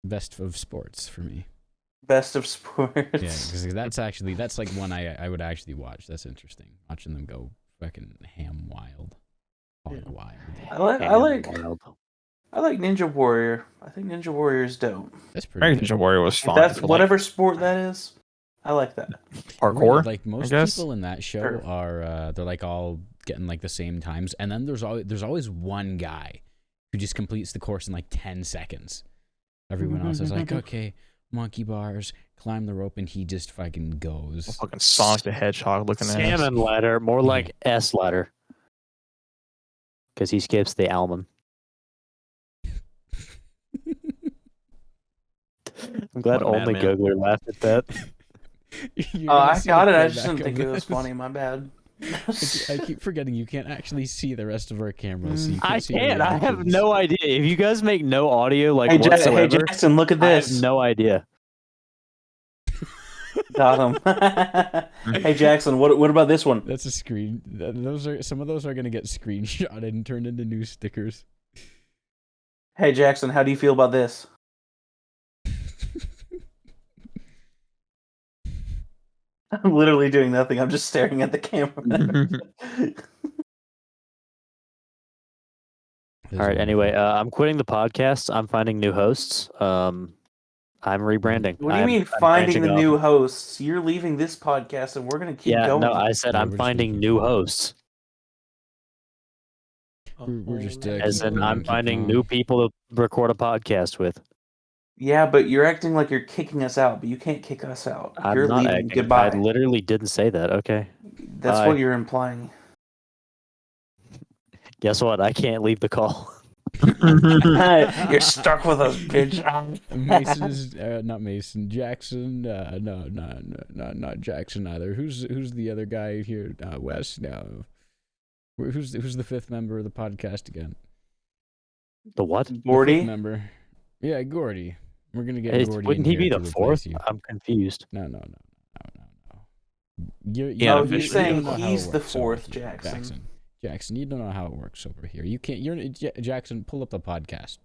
best of sports for me. Best of sports. Yeah, because that's like one I would actually watch. That's interesting. Watching them go fucking ham wild. Hog Yeah. wild. I like Ninja Warrior. I think Ninja Warrior is dope. That's pretty American good. Ninja Warrior was If fun. that's for, like, whatever sport that is. I like that. parkour. Like most guess? people in that show Sure. are they're like all getting like the same times, and then there's always one guy who just completes the course in like 10 seconds. Everyone else is like, okay, monkey bars, climb the rope, and he just fucking goes. Fucking Sonic the Hedgehog looking at us. Salmon ladder, more like S ladder. Because he skips the almond. I'm glad What a only madman. Googler laughed at that. You're Oh, gonna I see got the it. I playback just didn't of think it was this. funny. My bad. I keep forgetting you can't actually see the rest of our cameras. So you can't I see the can't. I have reactions. no idea. If you guys make no audio like Hey, whatsoever, Jackson, look at I have this. no idea. Got him. Hey Jackson, what about this one? That's a screen. Some of those are gonna get screenshotted and turned into new stickers. Hey Jackson, how do you feel about this? I'm literally doing nothing. I'm just staring at the camera. All right. Anyway, I'm quitting the podcast. I'm finding new hosts. I'm rebranding. What do you I'm mean finding branching the off. new hosts? You're leaving this podcast and we're gonna keep Yeah, going. no, I said Yeah, I'm we're just gonna finding keep new going. hosts. We're just As keep in, going, I'm keep finding going. new people to record a podcast with. Yeah, but you're acting like you're kicking us out, but you can't kick us out. I'm You're not leaving. acting. I Goodbye. literally didn't say that. Okay. That's Bye. what you're implying. Guess what? I can't leave the call. You're stuck with us, bitch. Mason is not Mason. Jackson. No, not Jackson either. Who's the other guy here? Wes. No. Who's the fifth member of the podcast again? The what? The fifth Gordy? member. Yeah, Gordy. We're gonna get Hey, Gordy wouldn't in he be here the to replace fourth? you. I'm confused. No. You're, Yeah, Oh, officially he's saying don't know how it he's the works over fourth, here, Jackson. Jackson, you don't know how it works over here. You can't. Jackson. Pull up the podcast.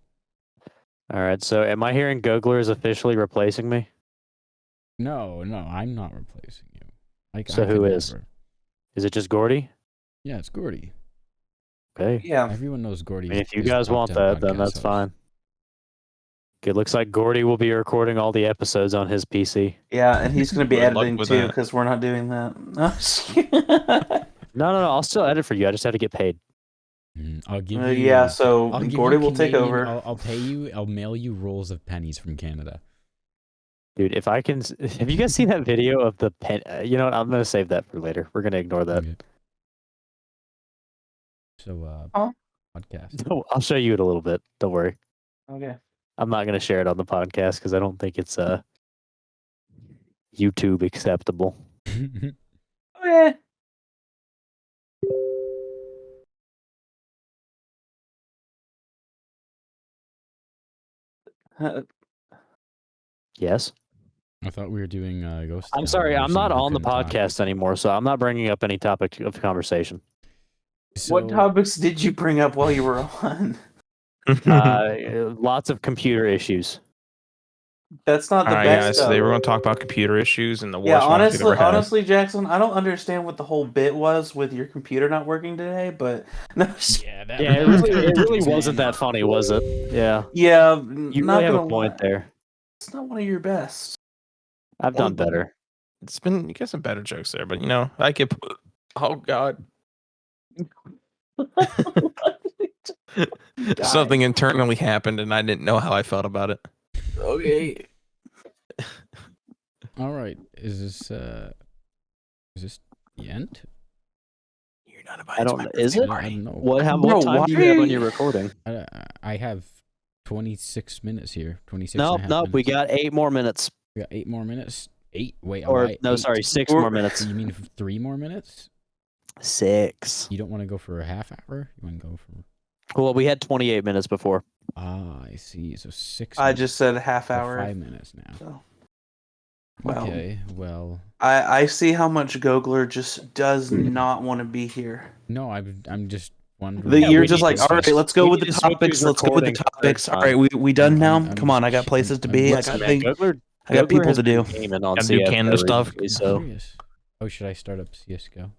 All right. So, am I hearing Gogler is officially replacing me? No, I'm not replacing you. So I who could is? never. Is it just Gordy? Yeah, it's Gordy. Okay. Yeah. Everyone knows Gordy. I mean, if you is the guys top want 10 that, then podcast that's host. fine. It looks like Gordy will be recording all the episodes on his PC. Yeah, and he's going to be Good luck editing with too that. because we're not doing that. No, I'll still edit for you. I just have to get paid. I'll give you. Yeah, so I'll give Gordy you will take Canadian- over. I'll pay you. I'll mail you rolls of pennies from Canada. Dude, if I can. Have you guys seen that video of the pen? You know what? I'm going to save that for later. We're going to ignore that. Okay. So, Huh? podcast. No, I'll show you it a little bit. Don't worry. Okay. I'm not going to share it on the podcast because I don't think it's YouTube acceptable. Okay. Yes. I thought we were doing ghost. I'm sorry. I'm not on the podcast. podcast anymore, so I'm not bringing up any topic of conversation. What topics did you bring up while you were on? Lots of computer issues. That's not the All right, best guys. stuff. Today we're going to talk about computer issues and the worst Yeah, ones you could ever have. honestly, Jackson, I don't understand what the whole bit was with your computer not working today, but no, Yeah, Yeah, it really wasn't that funny, was it? Yeah. yeah, You not really have gonna a point lie. there. It's not one of your best. I've done better. It's been, you got some better jokes there, but I could. Oh, God. Something internally happened and I didn't know how I felt about it. Okay. All right. Is this the end? You're not I don't. Is it? I don't know. What Bro, what time why do you have are on you- your recording? I have 26 minutes here. 26. Nope, and a half nope. We minutes. got 8 more minutes. We got 8 more minutes. 8. Wait. Or why no, 8? sorry, 6 Or- more minutes. You mean 3 more minutes? 6. You don't want to go for a half hour? You want to go for? Well, we had 28 minutes before. Ah, I see. So 6. I just said half or hour. 5 minutes now. So, well, Okay. Well, I see how much Gogler just does not want to be here. no. I'm just wondering. Yeah, You're we just need like, to all right, switch- let's go we with need the to switch topics. his Let's go with the recording for the topics. third All right, we done now? I'm Come on, I got just- places to I'm be. I listen, got Man, things. Gogler, I got Gogler people has to do. been gaming on Gotta do CS:GO Canada stuff. recently, so Curious. Oh, should I start up CS:GO?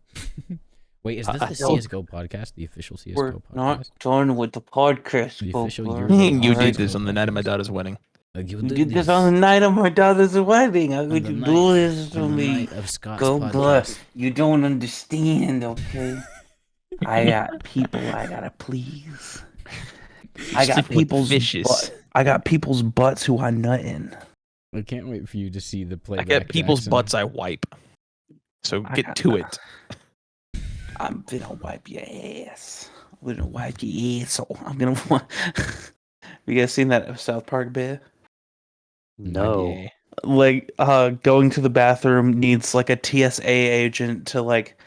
Wait, is this I the don't- CS:GO podcast? The official CS:GO We're podcast? not done with the podcast. The official Gogler. Euro- You All right. did this on the night of my daughter's wedding. Like, you You did this on the night of my daughter's wedding. How on could the you night- do this to on the me? night of Scott's Gogler, podcast. you don't understand, okay? I got people I gotta please. I got Sleeping with people's fishes. I got people's butts who I nut in. I can't wait for you to see the I playback. get people's Jackson. butts I wipe. So I get got- to it. I'm gonna wipe your ass. I'm gonna wipe your asshole. I'm gonna. You guys seen that South Park bit? no. Yeah. Like, going to the bathroom needs like a TSA agent to like,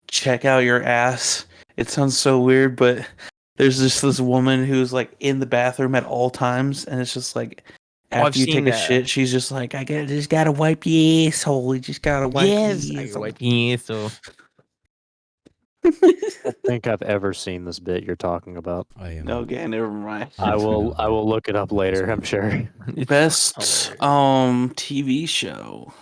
check out your ass. It sounds so weird, but there's just this woman who's like in the bathroom at all times, and it's just like After you seen take a that. shit, she's just like, just gotta wipe your asshole. You just gotta wipe your asshole. So I think I've ever seen this bit you're talking about. I am. Okay, never mind. I will look it up later, I'm sure. Best hilarious. TV show.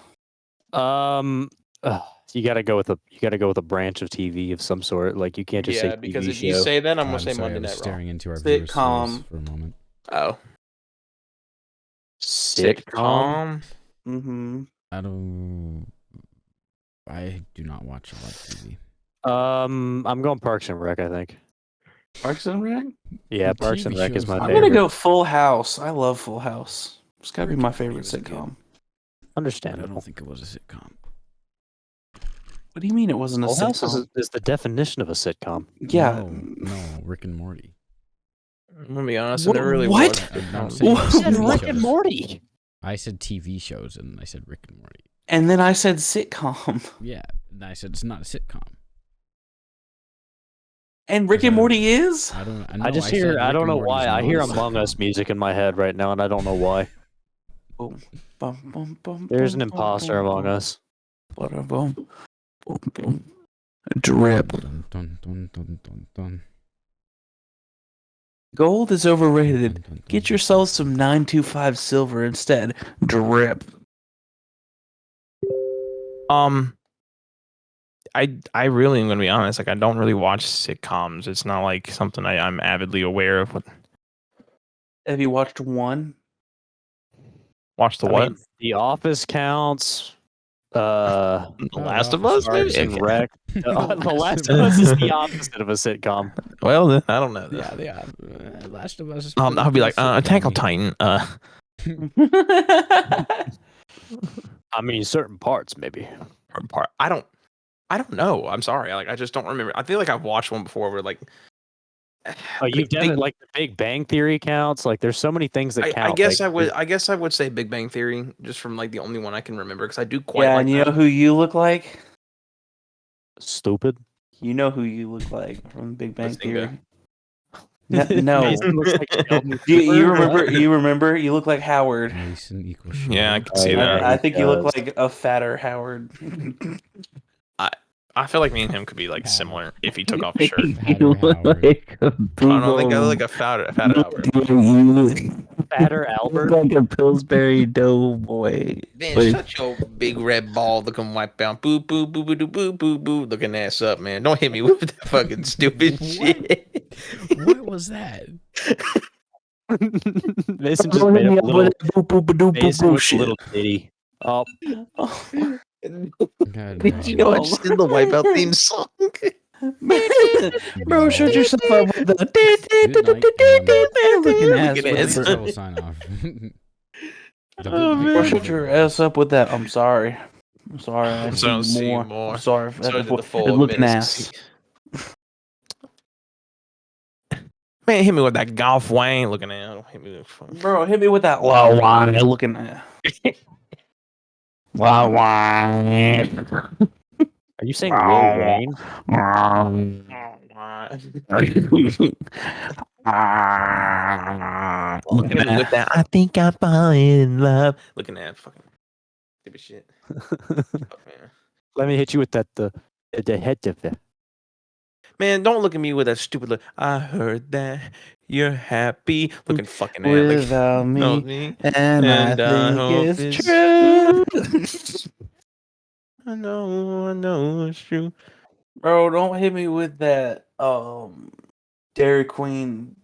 You gotta go with a branch of TV of some sort. Like you can't just say Yeah, because TV if you show. say that, I'm gonna I'm say sorry, I Monday was Night Raw. staring into our viewers' Sitcom. souls for a moment. Oh, Sitcom. Mm-hmm. I do not watch a lot of TV. I'm going Parks and Rec. I think. Parks and Rec. Yeah, The Parks and TV Rec is shows my that- I'm favorite. gonna go Full House. I love Full House. It's gotta be my Rick and favorite Morty was sitcom. good. But I Understandable. don't think it was a sitcom. What do you mean it wasn't a Full House sitcom? is the definition of a sitcom. Yeah. No, Rick and Morty. I'm gonna be honest. What- I never really what? watched I'm sitcoms. saying What? TV Rick and shows. Morty. I said TV shows, and I said Rick and Morty. And then I said sitcom. Yeah, and I said it's not a sitcom. And Rick and Morty is? I don't. I just hear. I don't know why. I hear Among Us music in my head right now, and I don't know why. Boom, bum, bum, bum, There's bum, an bum, imposter bum, among bum, us. bum, bum, bum, bum. Drip. Dun, dun, dun, dun, dun, dun. Gold is overrated. Dun, dun, dun, Get dun, yourself dun. some 925 silver instead. Drip. I really am gonna be honest. Like, I don't really watch sitcoms. It's not like something I'm avidly aware of. Have you watched one? Watch the I what? mean, The Office counts. The Last of Office Us, maybe. Parks and Okay. Rec. The Last of Us is the opposite of a sitcom. Well, then, I don't know. Yeah, yeah. Last of Us. Is I'll be pretty like, Attack on sitcom-y. Titan. I mean, certain parts maybe. Part. I don't know. I'm sorry. I just don't remember. I feel like I've watched one before where like. Oh, you definitely like the Big Bang Theory counts. Like, there's so many things that I count. guess like, I would. I guess I would say Big Bang Theory, just from like the only one I can remember, because I do quite Yeah, like and you know that. who you look like? Stupid. You know who you look like from Big Bang Bazinga. Theory. No. Mason looks like Sheldon You Cooper. remember? You remember? You look like Howard. Mason equals. Yeah, I Sheldon. can see that. I think you look does. like a fatter Howard. I feel like me and him could be like similar if he took off his shirt. Fatter Howard. like a I big don't think I look old- like a fat Albert. You look Fatter Albert. like a Pillsbury Doughboy. Man, Wait. shut your big red ball looking white bound boo boo boo boo boo boo boo boo looking ass up, man. Don't hit me with that fucking stupid What? shit. What was that? Mason just Don't made hit me up up a little. with that boo-boo-ba-doo, Mason boo-boo with a shit. little ditty. Oh, God, Did you know I just did the Wipeout theme song? Bro, shut yourself up with the. Looking ass Looking with ass. the- We'll sign off. Oh, man. Shut your ass up with that. I'm sorry. I'm sorry. I So I'll see see more. more. I'm sorry. So did the It's full looking minutes. ass. Man, hit me with that golf Wayne looking at. Don't hit me with fucking. Bro, hit me with that low line looking at. Wow, wow. are you saying Lil Wayne? Looking Hit me at. with that. I think I'm falling in love. Looking at fucking stupid shit. Fuck, man. Let me hit you with that the head of it. Man, don't look at me with that stupid look. I heard that you're happy. Looking fucking at like, Without no, me. me. And I hope think it's true. I know it's true. Bro, don't hit me with that Dairy Queen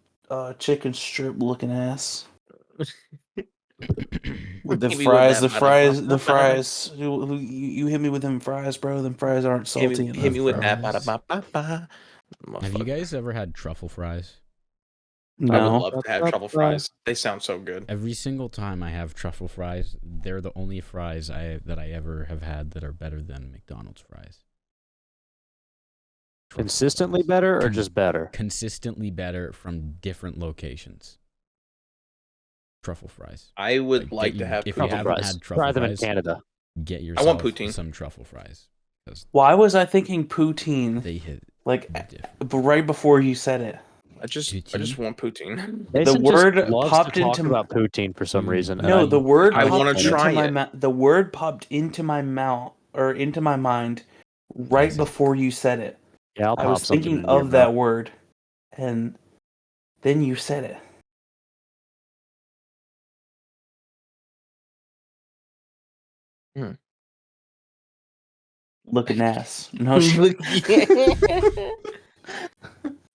chicken strip looking ass. With the Hit me with fries, that the bada fries. You hit me with them fries, bro. Them fries aren't salty Hit enough. me with bro. that. fries. Ba-da-ba-ba-ba. Have you Motherfucker. guys ever had truffle fries? I would No. love to have truffle fries. They sound so good. Every single time I have truffle fries, they're the only fries that I ever have had that are better than McDonald's fries. Truffle Consistently fries. better or just better? Consistently better from different locations. Truffle fries. I would Like, like get to you- have if you truffle haven't fries. had truffle Try them in fries, Canada. get I yourself want poutine. some truffle fries. 'Cause Why was I thinking poutine? they hit Like different. right before you said it. I just want poutine. Mason word just loves popped to talk into about poutine for some reason. and No, the word I popped wanna into try my it. the word popped into my mouth or into my mind right before you said it. Yeah, I'll I pop was something thinking into your of that mouth. word, and then you said it. Hmm. Looking ass. No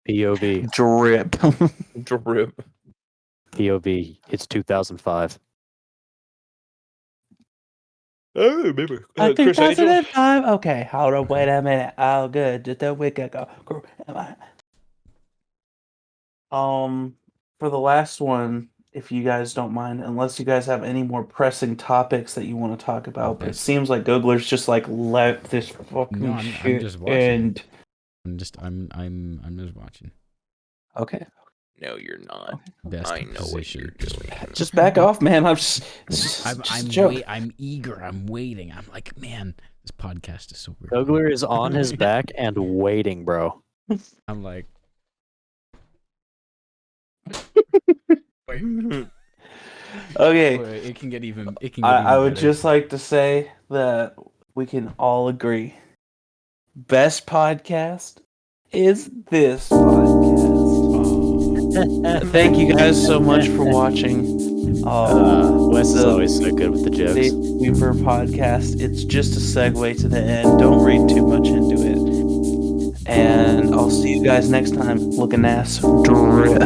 POV. Drip. Drip. POV. It's 2005. Oh, remember. I think Chris, that's anything? it. Time. Okay, hold on. Wait a minute. Oh, good. Just a week ago. For the last one, if you guys don't mind, unless you guys have any more pressing topics that you want to talk about, but it seems like Googler's just like let this fucking No, I'm shit just watching. end. I'm just watching. Okay, No, you're not. Best I know what you're position. doing. just back off, man. It's just a joke. I'm eager. I'm waiting. I'm like, man, this podcast is so weird. Dougler is on his back and waiting, bro. I'm like, Okay, it can get even. It can. I would just like to say that we can all agree. Best podcast is this podcast. Thank you guys so much for watching. Wes is always so good with the jokes. The Weaver podcast. It's just a segue to the end. Don't read too much into it. And I'll see you guys next time. Looking ass. Drip.